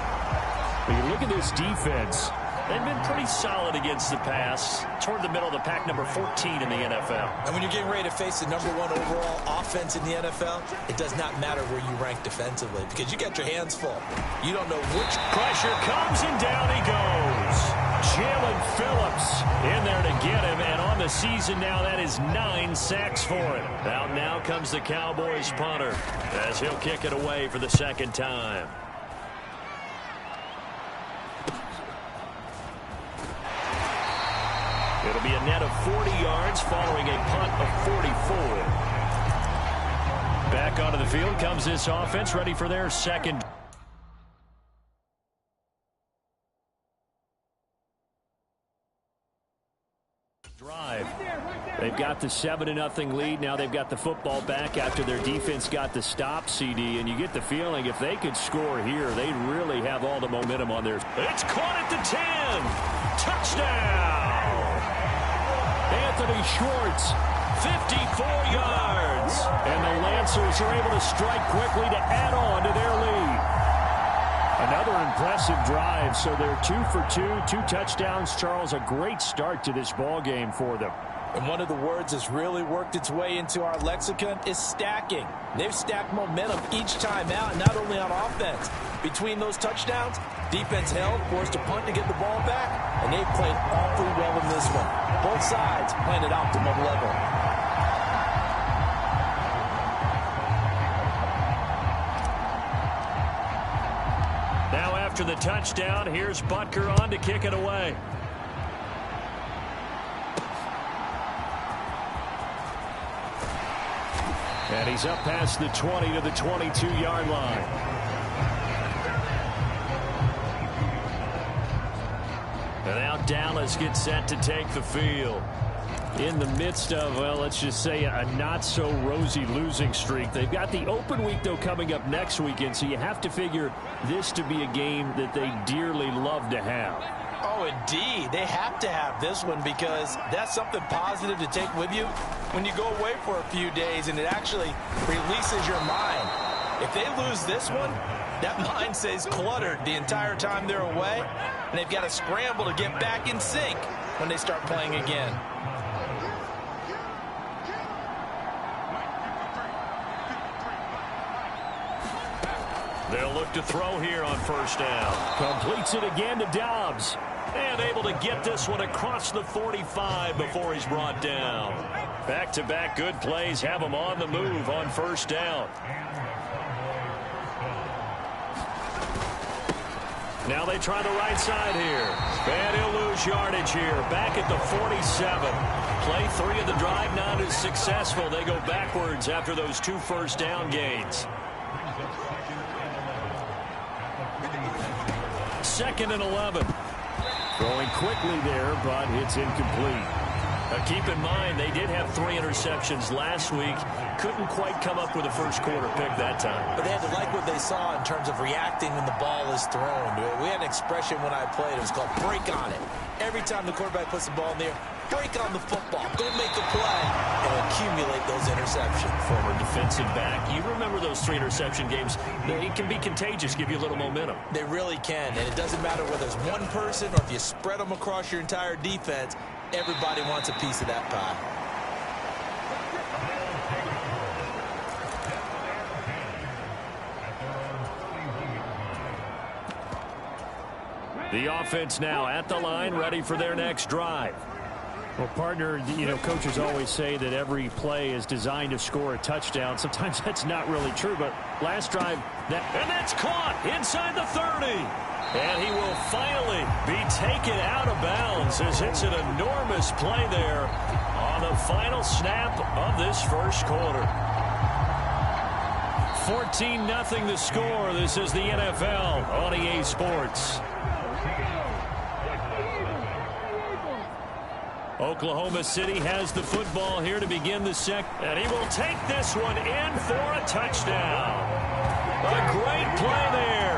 Speaker 4: When you look at this defense, they've been pretty solid against the pass, toward the middle of the pack, number 14 in the NFL.
Speaker 3: And when you're getting ready to face the #1 overall offense in the NFL, it does not matter where you rank defensively because you got your hands full. You don't know which.
Speaker 4: Pressure comes, and down he goes. Jalen Phillips in there to get him, and on the season now, that is 9 sacks for him. Now comes the Cowboys punter as he'll kick it away for the 2nd time. It'll be a net of 40 yards following a punt of 44. Back onto the field comes this offense, ready for their 2nd drive. They've got the 7-0 lead. Now they've got the football back after their defense got the stop, CD. And you get the feeling if they could score here, they'd really have all the momentum on theirs. It's caught at the 10. Touchdown. Anthony Schwartz, 54 yards. And the Lancers are able to strike quickly to add on to their lead. Another impressive drive, so they're 2 for 2 touchdowns. Charles, a great start to this ball game for them.
Speaker 3: And one of the words that's really worked its way into our lexicon is stacking. They've stacked momentum each time out, not only on offense. Between those touchdowns, defense held, forced a punt to get the ball back, and they've played awfully well in this one. Both sides playing at optimum level.
Speaker 4: Now after the touchdown, here's Butker on to kick it away. And he's up past the 20 to the 22-yard line.
Speaker 2: And now Dallas gets set to take the field. In the midst of, well, let's just say a not-so-rosy losing streak. They've got the open week, though, coming up next weekend, so you have to figure this to be a game that they dearly love to have.
Speaker 3: Oh, indeed. They have to have this one because that's something positive to take with you when you go away for a few days, and it actually releases your mind. If they lose this one, that mind stays cluttered the entire time they're away, and they've got to scramble to get back in sync when they start playing again.
Speaker 4: They'll look to throw here on first down.
Speaker 2: Completes it again to Dobbs.
Speaker 4: And able to get this one across the 45 before he's brought down. Back-to-back good plays have him on the move on first down. Now they try the right side here. And he'll lose yardage here. Back at the 47. Play 3 of the drive not as successful. They go backwards after those 2 first down gains.
Speaker 2: 2nd and 11. Throwing quickly there, but it's incomplete.
Speaker 4: Keep in mind, they did have 3 interceptions last week. Couldn't quite come up with a first quarter pick that time.
Speaker 3: But they had to like what they saw in terms of reacting when the ball is thrown. We had an expression when I played. It was called break on it. Every time the quarterback puts the ball in the air, break on the football. Go make a play and accumulate those interceptions.
Speaker 4: Former defensive back. You remember those 3 interception games. They can be contagious, give you a little momentum.
Speaker 3: They really can, and it doesn't matter whether it's one person or if you spread them across your entire defense. Everybody wants a piece of that pie.
Speaker 2: The offense now at the line, ready for their next drive. Well, partner, you know, coaches always say that every play is designed to score a touchdown. Sometimes that's not really true, but last drive,
Speaker 4: and that's caught inside the 30. And he will finally be taken out of bounds as it's an enormous play there on the final snap of this first quarter.
Speaker 2: 14-0 the score. This is the NFL on EA Sports. Oklahoma City has the football here to begin the second.
Speaker 4: And he will take this one in for a touchdown. A great play there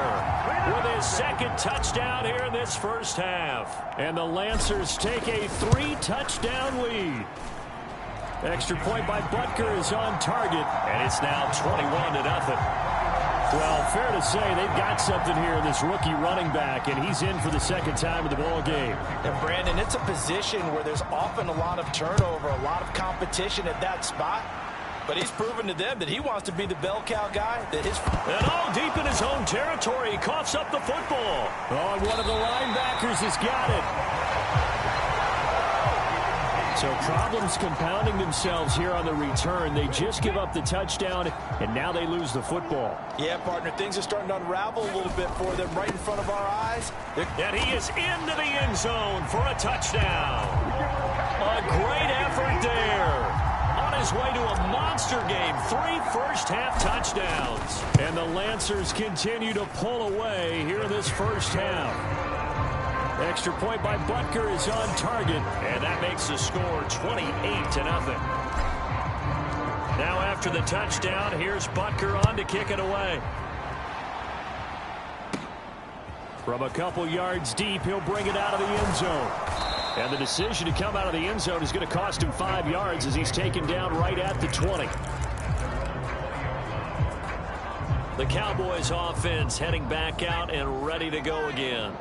Speaker 4: with his second touchdown here in this first half.
Speaker 2: And the Lancers take a 3-touchdown lead. Extra point by Butker is on target.
Speaker 4: And it's now 21-0.
Speaker 2: Well, fair to say they've got something here in this rookie running back, and he's in for the second time in the ball game.
Speaker 3: And Brandon, it's a position where there's often a lot of turnover, a lot of competition at that spot. But he's proven to them that he wants to be the bell cow guy.
Speaker 4: And all deep in his own territory, he coughs up the football.
Speaker 2: Oh, and one of the linebackers has got it. So problems compounding themselves here on the return. They just give up the touchdown, and now they lose the football.
Speaker 3: Yeah, partner, things are starting to unravel a little bit for them right in front of our eyes.
Speaker 4: And he is into the end zone for a touchdown. A great effort there. On his way to a monster game. 3 first-half touchdowns.
Speaker 2: And the Lancers continue to pull away here in this first half. Extra point by Butker is on target.
Speaker 4: And that makes the score 28-0. Now after the touchdown, here's Butker on to kick it away.
Speaker 2: From a couple yards deep, he'll bring it out of the end zone. And the decision to come out of the end zone is going to cost him 5 yards as he's taken down right at the 20.
Speaker 4: The Cowboys offense heading back out and ready to go again.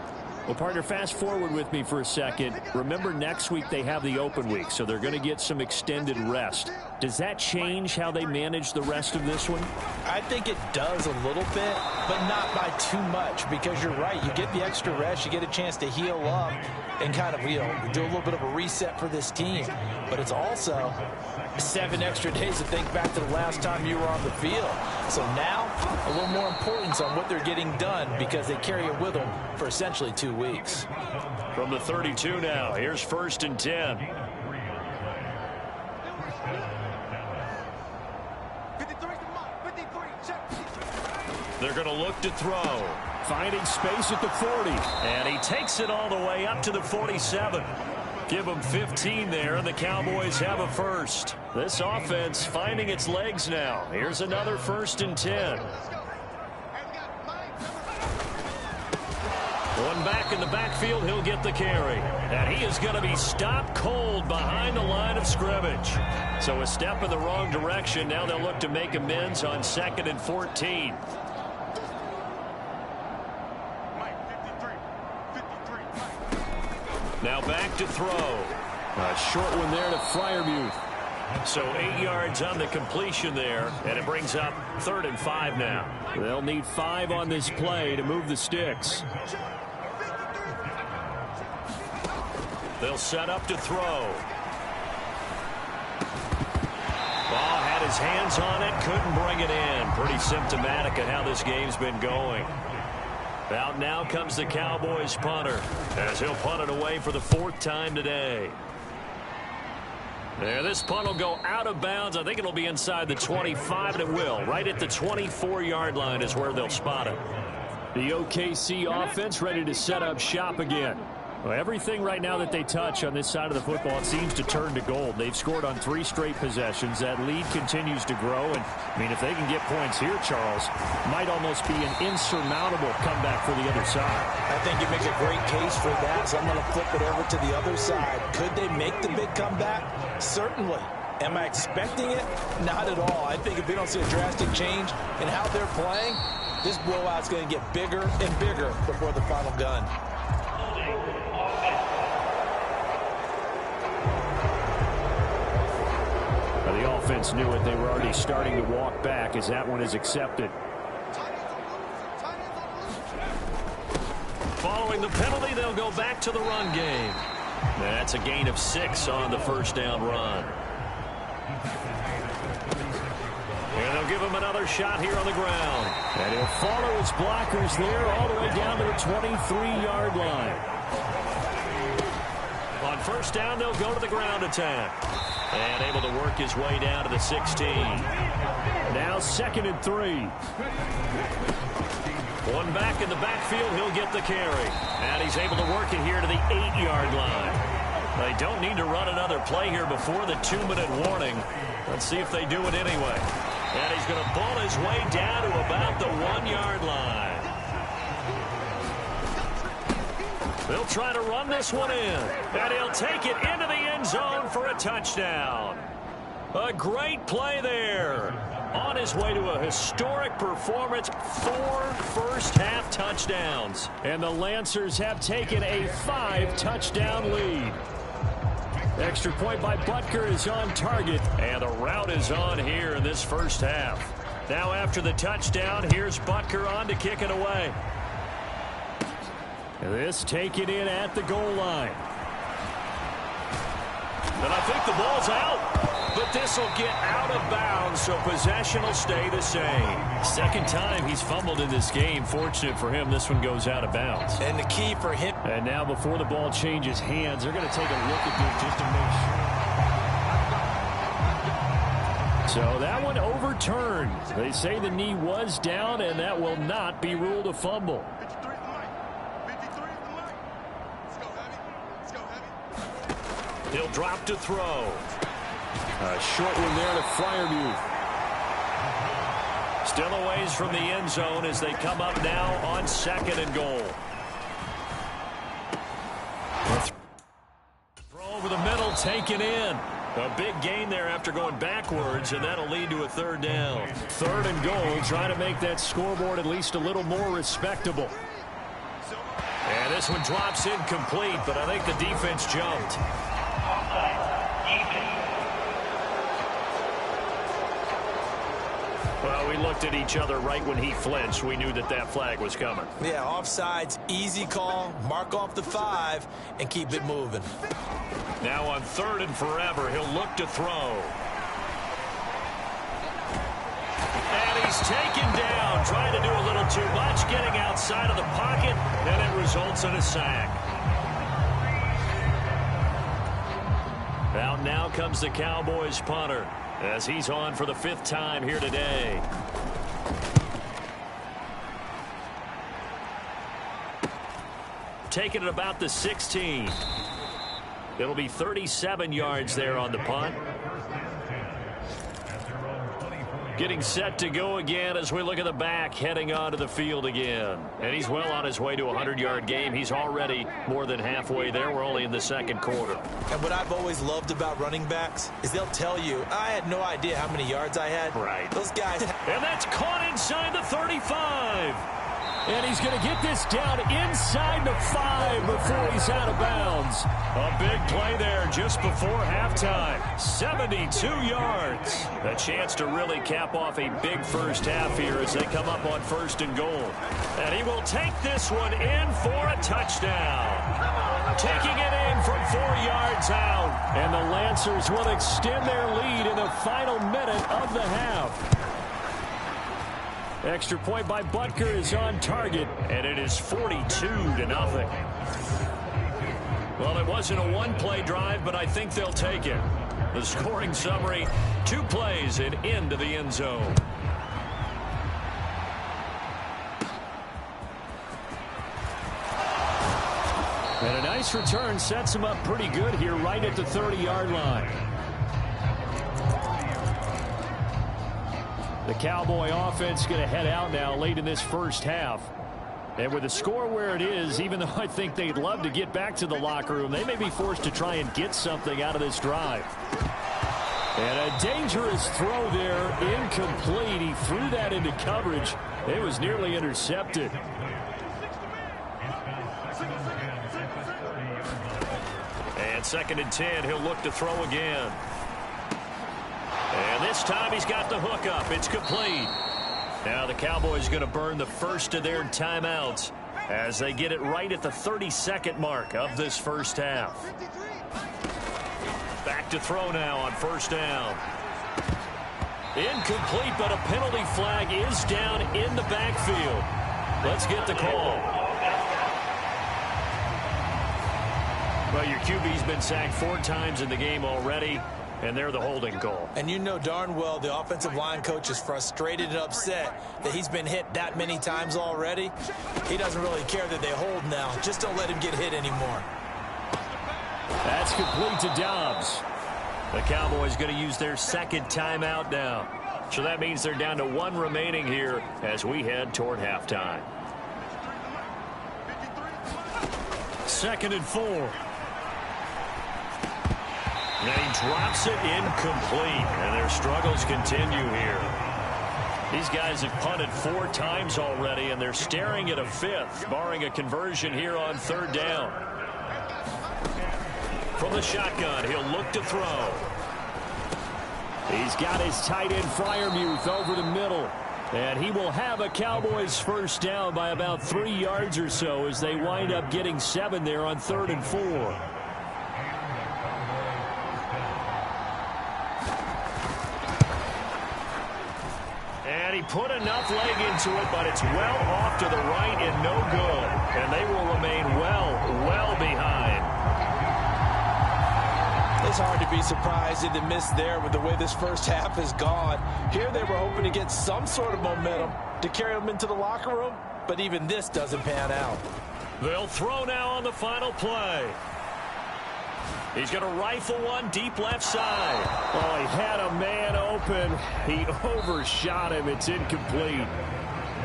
Speaker 2: Well, partner, fast forward with me for a second. Remember, next week they have the open week, so they're going to get some extended rest. Does that change how they manage the rest of this one?
Speaker 3: I think it does a little bit, but not by too much, because you're right. You get the extra rest, you get a chance to heal up and kind of, you know, do a little bit of a reset for this team. But it's also 7 extra days to think back to the last time you were on the field. So now, a little more importance on what they're getting done because they carry it with them for essentially 2 weeks.
Speaker 4: From the 32 now, here's 1st and 10. They're going to look to throw.
Speaker 2: finding space at the 40.
Speaker 4: And he takes it all the way up to the 47. Give him 15 there, and the Cowboys have a first. This offense finding its legs now. Here's another 1st and 10. One back in the backfield, he'll get the carry. And he is going to be stopped cold behind the line of scrimmage. So a step in the wrong direction. Now they'll look to make amends on 2nd and 14. Now back to throw.
Speaker 2: A short one there to Freiermuth.
Speaker 4: So 8 yards on the completion there, and it brings up 3rd and 5 now.
Speaker 2: They'll need 5 on this play to move the sticks.
Speaker 4: They'll set up to throw. Ball had his hands on it, couldn't bring it in. Pretty symptomatic of how this game's been going. Out now comes the Cowboys punter, as he'll punt it away for the 4th time today. There, this punt will go out of bounds. I think it'll be inside the 25, and it will. Right at the 24-yard line is where they'll spot it.
Speaker 2: The OKC offense ready to set up shop again. Well, everything right now that they touch on this side of the football, it seems to turn to gold. They've scored on 3 straight possessions. That lead continues to grow. And, I mean, if they can get points here, Charles, might almost be an insurmountable comeback for the other side.
Speaker 3: I think you make a great case for that, so I'm going to flip it over to the other side. Could they make the big comeback? Certainly. Am I expecting it? Not at all. I think if we don't see a drastic change in how they're playing, this blowout's going to get bigger and bigger before the final gun.
Speaker 2: The offense knew it. They were already starting to walk back as that one is accepted.
Speaker 4: Following the penalty, they'll go back to the run game. That's a gain of 6 on the 1st down run. And they'll give him another shot here on the ground.
Speaker 2: And he'll follow his blockers there all the way down to the 23-yard line.
Speaker 4: On 1st down, they'll go to the ground attack. And able to work his way down to the 16.
Speaker 2: Now 2nd and 3.
Speaker 4: One back in the backfield, he'll get the carry. And he's able to work it here to the 8-yard line. They don't need to run another play here before the 2-minute warning. Let's see if they do it anyway. And he's going to pull his way down to about the 1-yard line. They'll try to run this one in. And he'll take it into the end zone for a touchdown. A great play there. On his way to a historic performance, 4 first-half touchdowns.
Speaker 2: And the Lancers have taken a 5-touchdown lead. Extra point by Butker is on target.
Speaker 4: And the route is on here in this 1st half. Now after the touchdown, here's Butker on to kick it away.
Speaker 2: This taken in at the goal line.
Speaker 4: And I think the ball's out. But this will get out of bounds, so possession will stay the same. 2nd time he's fumbled in this game. Fortunate for him, this one goes out of bounds.
Speaker 3: And the key for him.
Speaker 2: And now before the ball changes hands, they're going to take a look at this just to make sure. So that one overturned. They say the knee was down, and that will not be ruled a fumble.
Speaker 4: He'll drop to throw.
Speaker 2: A short one there to Freiermuth.
Speaker 4: Still a ways from the end zone as they come up now on 2nd and goal. Throw over the middle, taken in. A big gain there after going backwards, and that'll lead to a 3rd down.
Speaker 2: 3rd and goal, trying to make that scoreboard at least a little more respectable.
Speaker 4: And this one drops incomplete, but I think the defense jumped. Well, we looked at each other right when he flinched. We knew that that flag was coming.
Speaker 3: Yeah, offsides, easy call. Mark off the 5 and keep it moving.
Speaker 4: Now on 3rd and forever, he'll look to throw. And he's taken down, trying to do a little too much, getting outside of the pocket, and it results in a sack. Out now comes the Cowboys punter, as he's on for the 5th time here today. take it at about the 16. It'll be 37 yards there on the punt. Getting set to go again as we look at the back, heading onto the field again. And he's well on his way to a 100-yard game. He's already more than halfway there. We're only in the second quarter.
Speaker 3: And what I've always loved about running backs is they'll tell you, I had no idea how many yards I had.
Speaker 4: Right.
Speaker 3: Those guys.
Speaker 4: And that's caught inside the 35.
Speaker 2: And he's going to get this down inside the 5 before he's out of bounds.
Speaker 4: A big play there just before halftime. 72 yards. A chance to really cap off a big first half here as they come up on 1st and goal. And he will take this one in for a touchdown. Taking it in from 4 yards out.
Speaker 2: And the Lancers will extend their lead in the final minute of the half. Extra point by Butker is on target,
Speaker 4: and it is 42-0. Well, it wasn't a one-play drive, but I think they'll take it. The scoring summary, 2 plays and into the end zone.
Speaker 2: And a nice return sets him up pretty good here right at the 30-yard line. The Cowboy offense going to head out now late in this first half. And with the score where it is, even though I think they'd love to get back to the locker room, they may be forced to try and get something out of this drive. And a dangerous throw there, incomplete. He threw that into coverage. It was nearly intercepted.
Speaker 4: And 2nd and 10, he'll look to throw again. And this time he's got the hook up. It's complete. Now the Cowboys going to burn the first of their timeouts as they get it right at the 32nd mark of this first half. Back to throw now on 1st down. Incomplete, but a penalty flag is down in the backfield. Let's get the call. Well, your QB's been sacked 4 times in the game already. And they're the holding call.
Speaker 3: And you know darn well the offensive line coach is frustrated and upset that he's been hit that many times already. He doesn't really care that they hold now. Just don't let him get hit anymore.
Speaker 2: That's complete to Dobbs.
Speaker 4: The Cowboys going to use their 2nd timeout now. So that means they're down to 1 remaining here as we head toward halftime.
Speaker 2: 2nd and 4.
Speaker 4: And he drops it incomplete, and their struggles continue here. These guys have punted 4 times already, and they're staring at a 5th, barring a conversion here on 3rd down. From the shotgun, he'll look to throw.
Speaker 2: He's got his tight end Freiermuth over the middle. And he will have a Cowboys first down by about 3 yards or so as they wind up getting 7 there on 3rd and 4.
Speaker 4: And he put enough leg into it, but it's well off to the right and no good. And they will remain well behind.
Speaker 3: It's hard to be surprised in the miss there with the way this first half has gone. Here they were hoping to get some sort of momentum to carry them into the locker room, but even this doesn't pan out.
Speaker 4: They'll throw now on the final play. He's going to rifle one deep left side.
Speaker 2: Oh, he had a man open. He overshot him. It's incomplete.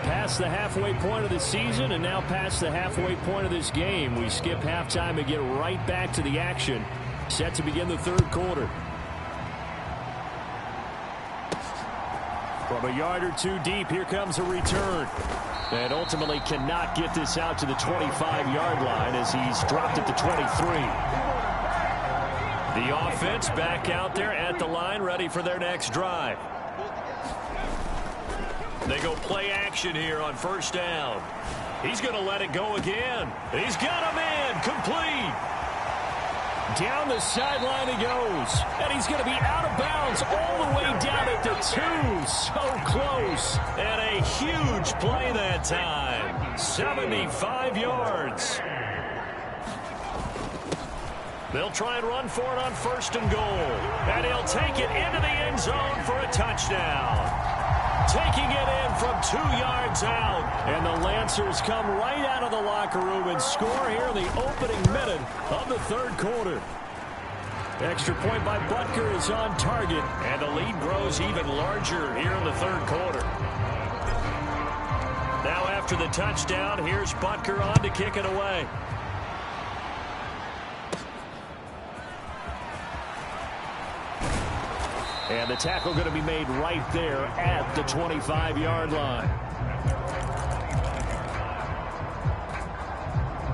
Speaker 2: Past the halfway point of the season and now past the halfway point of this game. We skip halftime and get right back to the action. Set to begin the 3rd quarter. From a yard or 2 deep, here comes a return. And ultimately cannot get this out to the 25-yard line as he's dropped at the 23.
Speaker 4: The offense back out there at the line, ready for their next drive. They go play action here on 1st down. He's going to let it go again. He's got a man complete.
Speaker 2: Down the sideline he goes. And he's going to be out of bounds all the way down at the 2. So close.
Speaker 4: And a huge play that time. 75 yards. They'll try and run for it on 1st and goal. And he'll take it into the end zone for a touchdown. taking it in from 2 yards out.
Speaker 2: And the Lancers come right out of the locker room and score here in the opening minute of the third quarter. Extra point by Butker is on target,
Speaker 4: and the lead grows even larger here in the third quarter. Now after the touchdown, here's Butker on to kick it away.
Speaker 2: And the tackle going to be made right there at the 25-yard line.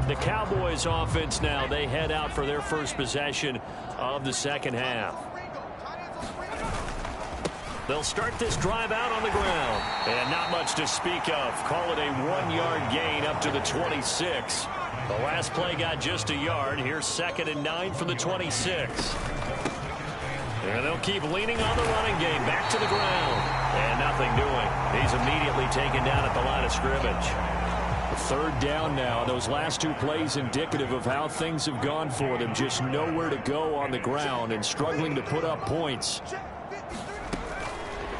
Speaker 4: The Cowboys offense now, they head out for their first possession of the second half. They'll start this drive out on the ground. And not much to speak of. Call it a 1-yard gain up to the 26. The last play got just a yard. Here's 2nd and 9 from the 26. And they'll keep leaning on the running game. Back to the ground. And nothing doing. He's immediately taken down at the line of scrimmage.
Speaker 2: Third down now. Those last 2 plays indicative of how things have gone for them. Just nowhere to go on the ground and struggling to put up points.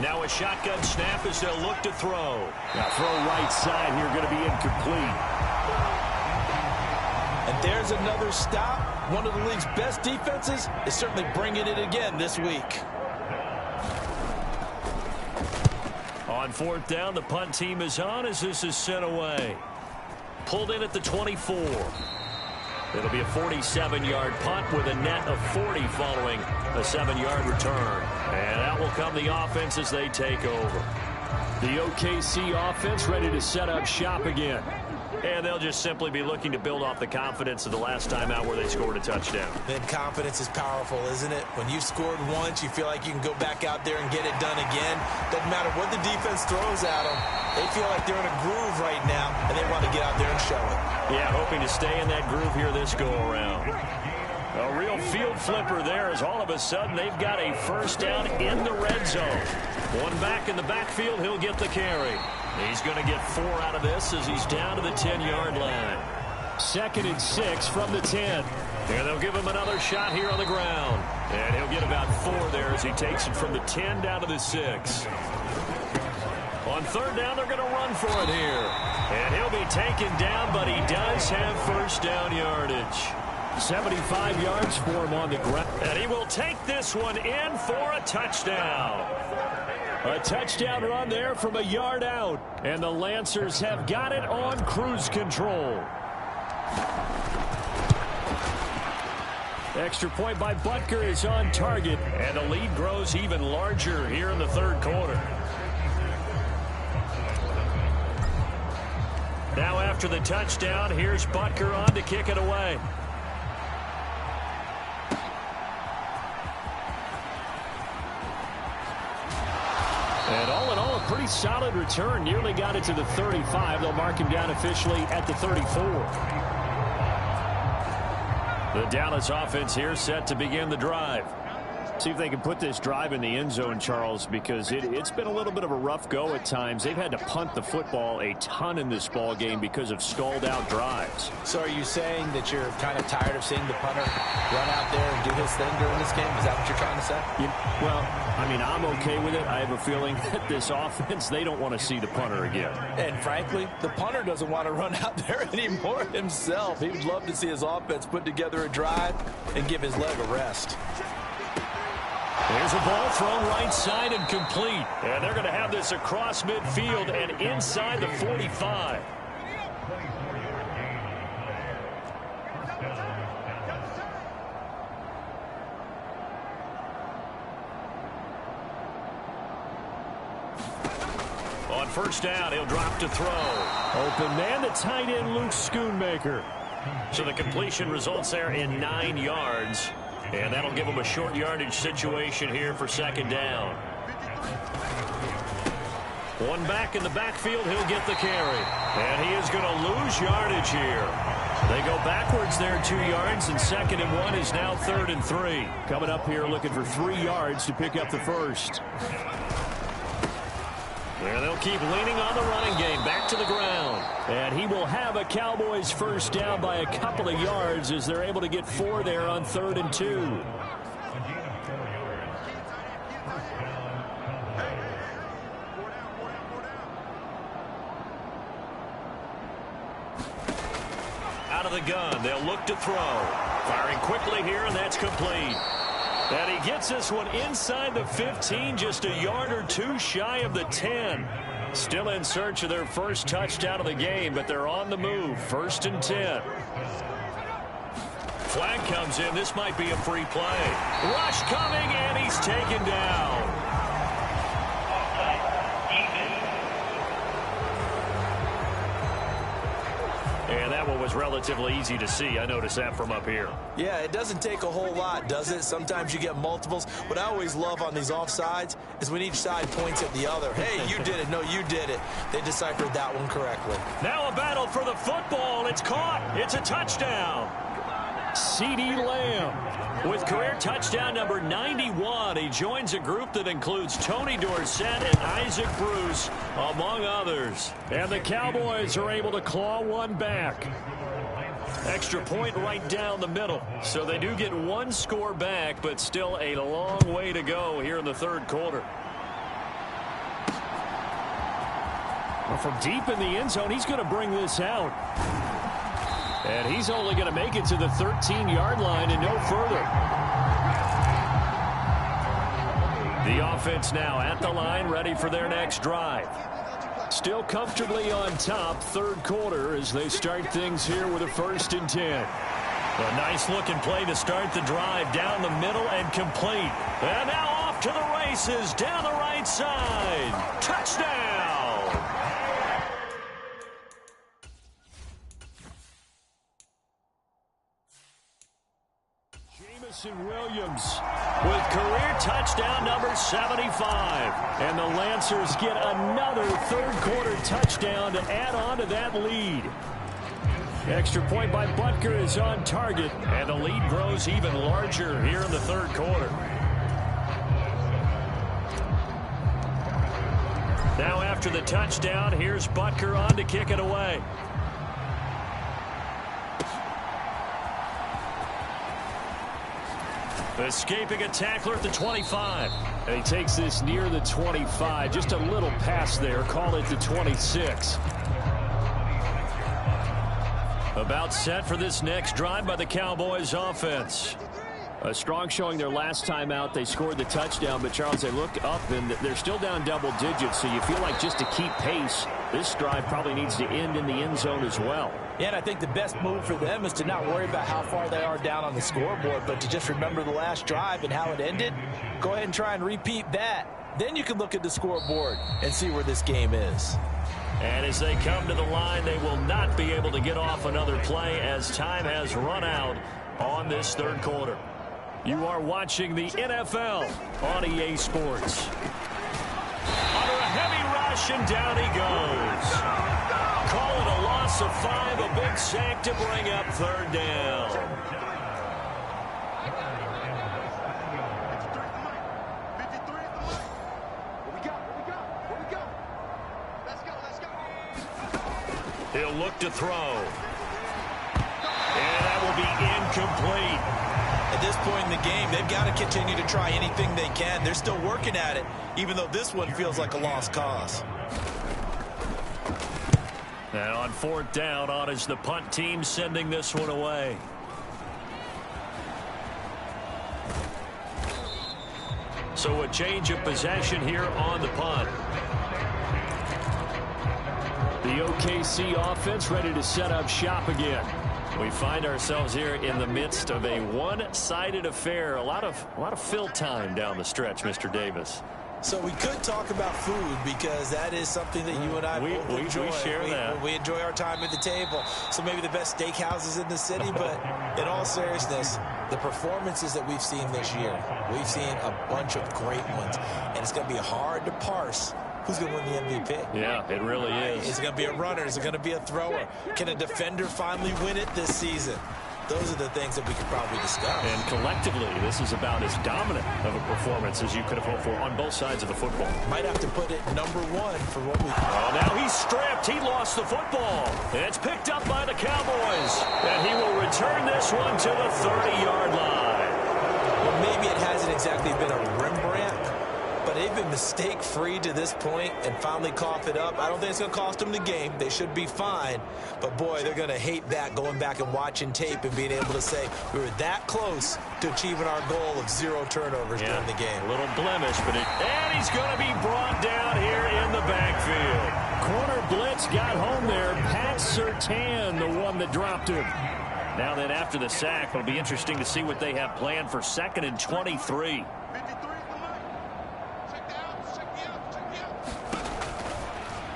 Speaker 4: Now a shotgun snap as they'll look to throw.
Speaker 2: Now throw right side here, going to be incomplete.
Speaker 3: And there's another stop. One of the league's best defenses is certainly bringing it again this week.
Speaker 4: On 4th down, the punt team is on as this is sent away. Pulled in at the 24. It'll be a 47-yard punt with a net of 40 following a 7-yard return. And out will come the offense as they take over.
Speaker 2: The OKC offense ready to set up shop again.
Speaker 4: And they'll just simply be looking to build off the confidence of the last time out where they scored a touchdown.
Speaker 3: Then confidence is powerful, isn't it? When you scored once, you feel like you can go back out there and get it done again. Doesn't matter what the defense throws at them. They feel like they're in a groove right now, and they want to get out there and show it.
Speaker 4: Yeah, hoping to stay in that groove here this go-around. A real field flipper there as all of a sudden they've got a first down in the red zone. One back in the backfield, he'll get the carry. He's going to get 4 out of this as he's down to the 10-yard line.
Speaker 2: 2nd and 6 from the 10.
Speaker 4: And they'll give him another shot here on the ground. And he'll get about 4 there as he takes it from the 10 down to the 6. On 3rd down, they're going to run for it here. And he'll be taken down, but he does have first down yardage.
Speaker 2: 75 yards for him on the ground.
Speaker 4: And he will take this one in for a touchdown.
Speaker 2: A touchdown run there from a yard out. And the Lancers have got it on cruise control. Extra point by Butker is on target.
Speaker 4: And the lead grows even larger here in the third quarter. Now after the touchdown, here's Butker on to kick it away.
Speaker 2: And all in all, a pretty solid return. Nearly got it to the 35. They'll mark him down officially at the 34.
Speaker 4: The Dallas offense here set to begin the drive.
Speaker 2: See if they can put this drive in the end zone, Charles, because it's been a little bit of a rough go at times. They've had to punt the football a ton in this ball game because of stalled out drives.
Speaker 3: So are you saying that you're kind of tired of seeing the punter run out there and do his thing during this game? Is that what you're trying to say?
Speaker 2: Well, I mean, I'm okay with it. I have a feeling that this offense, they don't want to see the punter again.
Speaker 3: And frankly, the punter doesn't want to run out there anymore himself. He would love to see his offense put together a drive and give his leg a rest.
Speaker 4: There's a ball thrown right side and complete. And they're going to have this across midfield and inside the 45. On 1st down, he'll drop to throw.
Speaker 2: Open man, the tight end, Luke Schoonmaker.
Speaker 4: So the completion results there in 9 yards. And that'll give him a short yardage situation here for 2nd down. One back in the backfield, he'll get the carry. And he is going to lose yardage here. They go backwards there 2 yards, and 2nd and 1 is now 3rd and 3.
Speaker 2: Coming up here looking for 3 yards to pick up the first.
Speaker 4: And they'll keep leaning on the running game. Back to the ground.
Speaker 2: And he will have a Cowboys first down by a couple of yards as they're able to get 4 there on 3rd and 2.
Speaker 4: the gun. They'll look to throw. Firing quickly here, and that's complete. And he gets this one inside the 15, just a yard or two shy of the 10. Still in search of their first touchdown of the game, but they're on the move. 1st and 10. Flag comes in. This might be a free play. Rush coming, and he's taken down. And that one was relatively easy to see. I noticed that from up here.
Speaker 3: Yeah, it doesn't take a whole lot, does it? Sometimes you get multiples. What I always love on these offsides is when each side points at the other. Hey, you did it. No, you did it. They deciphered that one correctly.
Speaker 4: Now a battle for the football. It's caught. It's a touchdown. CeeDee Lamb with career touchdown number 91. He joins a group that includes Tony Dorsett and Isaac Bruce, among others. And the Cowboys are able to claw one back. Extra point right down the middle. So they do get one score back, but still a long way to go here in the 3rd quarter.
Speaker 2: Well, from deep in the end zone, he's going to bring this out. And he's only going to make it to the 13-yard line and no further. The offense now at the line, ready for their next drive. Still comfortably on top, 3rd quarter, as they start things here with a 1st and 10.
Speaker 4: A nice-looking play to start the drive down the middle and complete. And now off to the races down the right side. Touchdown!
Speaker 2: Williams with career touchdown number 75. And the Lancers get another 3rd quarter touchdown to add on to that lead. Extra point by Butker is on target, and the lead grows even larger here in the 3rd quarter.
Speaker 4: Now after the touchdown, here's Butker on to kick it away. Escaping a tackler at the 25.
Speaker 2: And he takes this near the 25. Just a little pass there. Call it the 26.
Speaker 4: About set for this next drive by the Cowboys offense.
Speaker 2: A strong showing their last time out. They scored the touchdown, but Charles, they look up and they're still down double digits, so you feel like just to keep pace, this drive probably needs to end in the end zone as well.
Speaker 3: Yeah, and I think the best move for them is to not worry about how far they are down on the scoreboard, but to just remember the last drive and how it ended. Go ahead and try and repeat that. Then you can look at the scoreboard and see where this game is.
Speaker 4: And as they come to the line, they will not be able to get off another play as time has run out on this 3rd quarter. You are watching the NFL on EA Sports. Under a heavy rush, and down he goes. Call it a loss of 5, a big sack to bring up 3rd down. He'll look to throw. And that will be incomplete.
Speaker 3: At this point in the game, they've got to continue to try anything they can. They're still working at it, even though this one feels like a lost cause.
Speaker 4: Now on 4th down, on is the punt team sending this one away. So a change of possession here on the punt.
Speaker 2: The OKC offense ready to set up shop again.
Speaker 4: We find ourselves here in the midst of a one-sided affair. A lot of fill time down the stretch, Mr. Davis.
Speaker 3: So we could talk about food because that is something that you and I both enjoy.
Speaker 4: We share that.
Speaker 3: We enjoy our time at the table. So maybe the best steakhouses in the city, but in all seriousness, the performances that we've seen this year, we've seen a bunch of great ones, and it's going to be hard to parse who's going to win the MVP.
Speaker 4: Yeah, it really is.
Speaker 3: Is it going to be a runner? Is it going to be a thrower? Can a defender finally win it this season? Those are the things that we could probably discuss.
Speaker 4: And collectively, this is about as dominant of a performance as you could have hoped for on both sides of the football.
Speaker 3: Might have to put it #1 for what we...
Speaker 4: Oh, now he's stripped. He lost the football. And it's picked up by the Cowboys. And he will return this one to the 30-yard line.
Speaker 3: Well, maybe it hasn't exactly been a Rembrandt, but they've been mistake-free to this point and finally cough it up. I don't think it's going to cost them the game. They should be fine. But, boy, they're going to hate that, going back and watching tape and being able to say we were that close to achieving our goal of 0 turnovers during the game.
Speaker 4: A little blemish, and he's going to be brought down here in the backfield.
Speaker 2: Corner blitz got home there. Pat Surtain, the one that dropped him.
Speaker 4: Now then, after the sack, it'll be interesting to see what they have planned for 2nd and 23.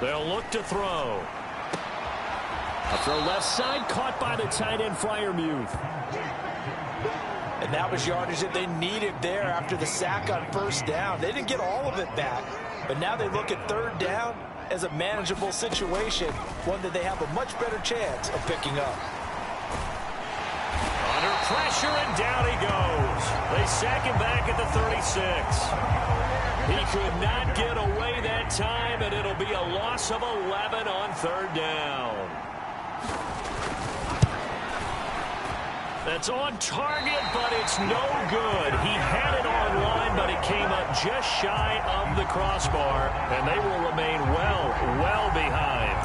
Speaker 4: They'll look to throw.
Speaker 2: A throw left side, caught by the tight end, Freiermuth.
Speaker 3: And that was yardage that they needed there after the sack on 1st down. They didn't get all of it back, but now they look at 3rd down as a manageable situation, one that they have a much better chance of picking up.
Speaker 4: Under pressure, and down he goes. They sack him back at the 36. He could not get away that time, and it'll be a loss of 11 on 3rd down. That's on target, but it's no good. He had it on line, but it came up just shy of the crossbar, and they will remain well behind.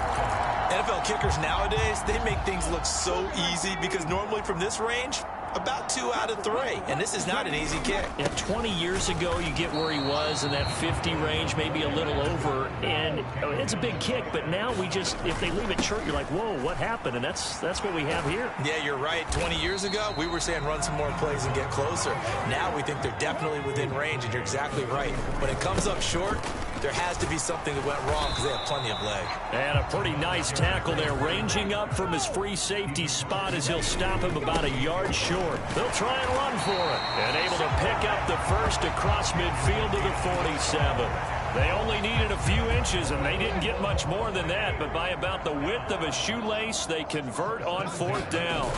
Speaker 3: NFL kickers nowadays, they make things look so easy because normally from this range, about 2 out of 3. And this is not an easy kick.
Speaker 4: Yeah, 20 years ago, you get where he was in that 50 range, maybe a little over. And it's a big kick, but now we just, if they leave it short, you're like, whoa, what happened? And that's what we have here.
Speaker 3: Yeah, you're right. 20 years ago, we were saying run some more plays and get closer. Now we think they're definitely within range, and you're exactly right. When it comes up short, there has to be something that went wrong because they have plenty of leg.
Speaker 4: And a pretty nice tackle there, ranging up from his free safety spot as he'll stop him about a yard short. They'll try and run for it, and able to pick up the first across midfield to the 47. They only needed a few inches, and they didn't get much more than that, but by about the width of a shoelace, they convert on 4th down.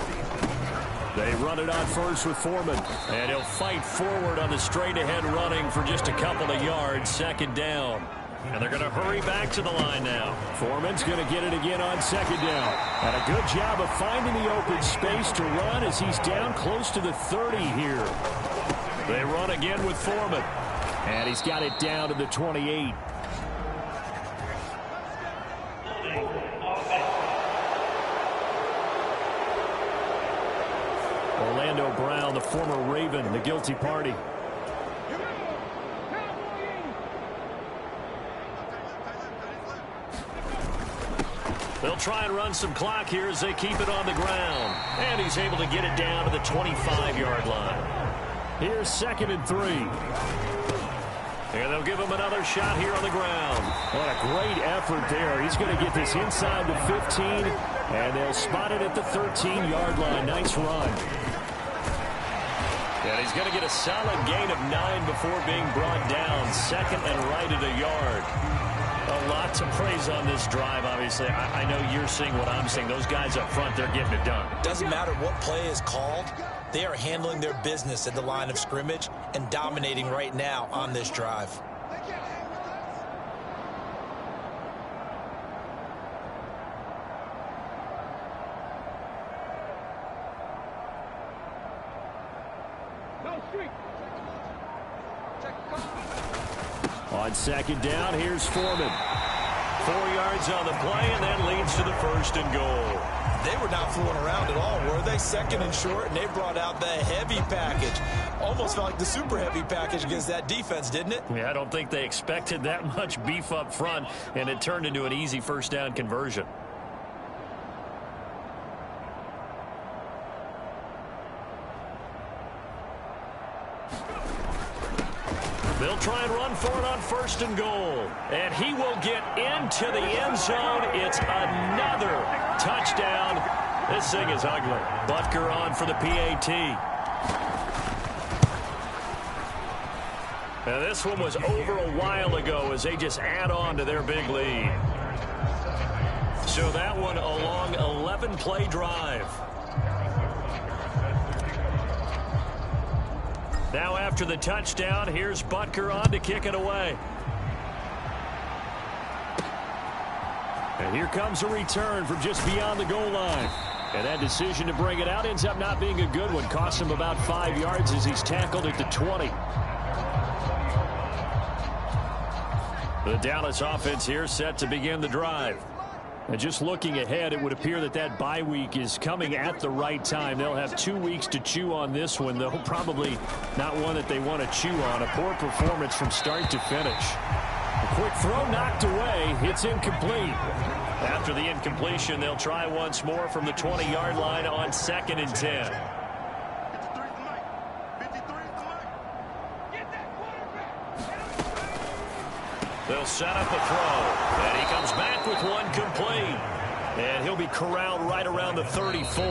Speaker 2: They run it on first with Foreman.
Speaker 4: And he'll fight forward on the straight-ahead running for just a couple of yards, 2nd down. And they're going to hurry back to the line now.
Speaker 2: Foreman's going to get it again on 2nd down. And a good job of finding the open space to run as he's down close to the 30 here.
Speaker 4: They run again with Foreman.
Speaker 2: And he's got it down to the 28. Orlando Brown, the former Raven, the guilty party.
Speaker 4: They'll try and run some clock here as they keep it on the ground. And he's able to get it down to the 25-yard line.
Speaker 2: Here's 2nd and 3.
Speaker 4: And they'll give him another shot here on the ground.
Speaker 2: What a great effort there. He's going to get this inside the 15, and they'll spot it at the 13-yard line. Nice run.
Speaker 4: And he's going to get a solid gain of 9 before being brought down. 2nd and right at a yard. A lot to praise on this drive, obviously. I know you're seeing what I'm seeing. Those guys up front, they're getting it done.
Speaker 3: Doesn't matter what play is called. They are handling their business at the line of scrimmage and dominating right now on this drive.
Speaker 2: On 2nd down, here's Foreman.
Speaker 4: 4 yards on the play, and that leads to the 1st and goal.
Speaker 3: They were not fooling around at all, were they? 2nd and short, and they brought out the heavy package. Almost felt like the super heavy package against that defense, didn't it?
Speaker 4: Yeah, I don't think they expected that much beef up front, and it turned into an easy 1st down conversion. They'll try and run for it on 1st and goal. And he will get into the end zone. It's another touchdown. This thing is ugly. Butker on for the PAT. And this one was over a while ago as they just add on to their big lead. So that one a long 11-play drive. Now after the touchdown, here's Butker on to kick it away.
Speaker 2: And here comes a return from just beyond the goal line. And that decision to bring it out ends up not being a good one. Costs him about 5 yards as he's tackled at the 20. The Dallas offense here set to begin the drive. And just looking ahead, it would appear that that bye week is coming at the right time. They'll have 2 weeks to chew on this one, though probably not one that they want to chew on. A poor performance from start to finish. A quick throw knocked away. It's incomplete. After the incompletion, they'll try once more from the 20-yard line on 2nd and 10. They'll set up a throw, and he comes back with one complete. And he'll be corralled right around the 34.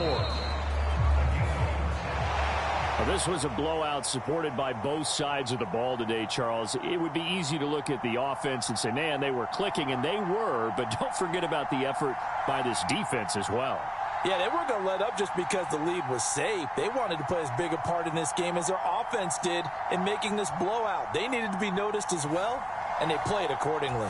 Speaker 2: Now, this was a blowout supported by both sides of the ball today, Charles. It would be easy to look at the offense and say, man, they were clicking, and they were, but don't forget about the effort by this defense as well.
Speaker 3: Yeah, they weren't going to let up just because the lead was safe. They wanted to play as big a part in this game as their offense did in making this blowout. They needed to be noticed as well, and they played accordingly.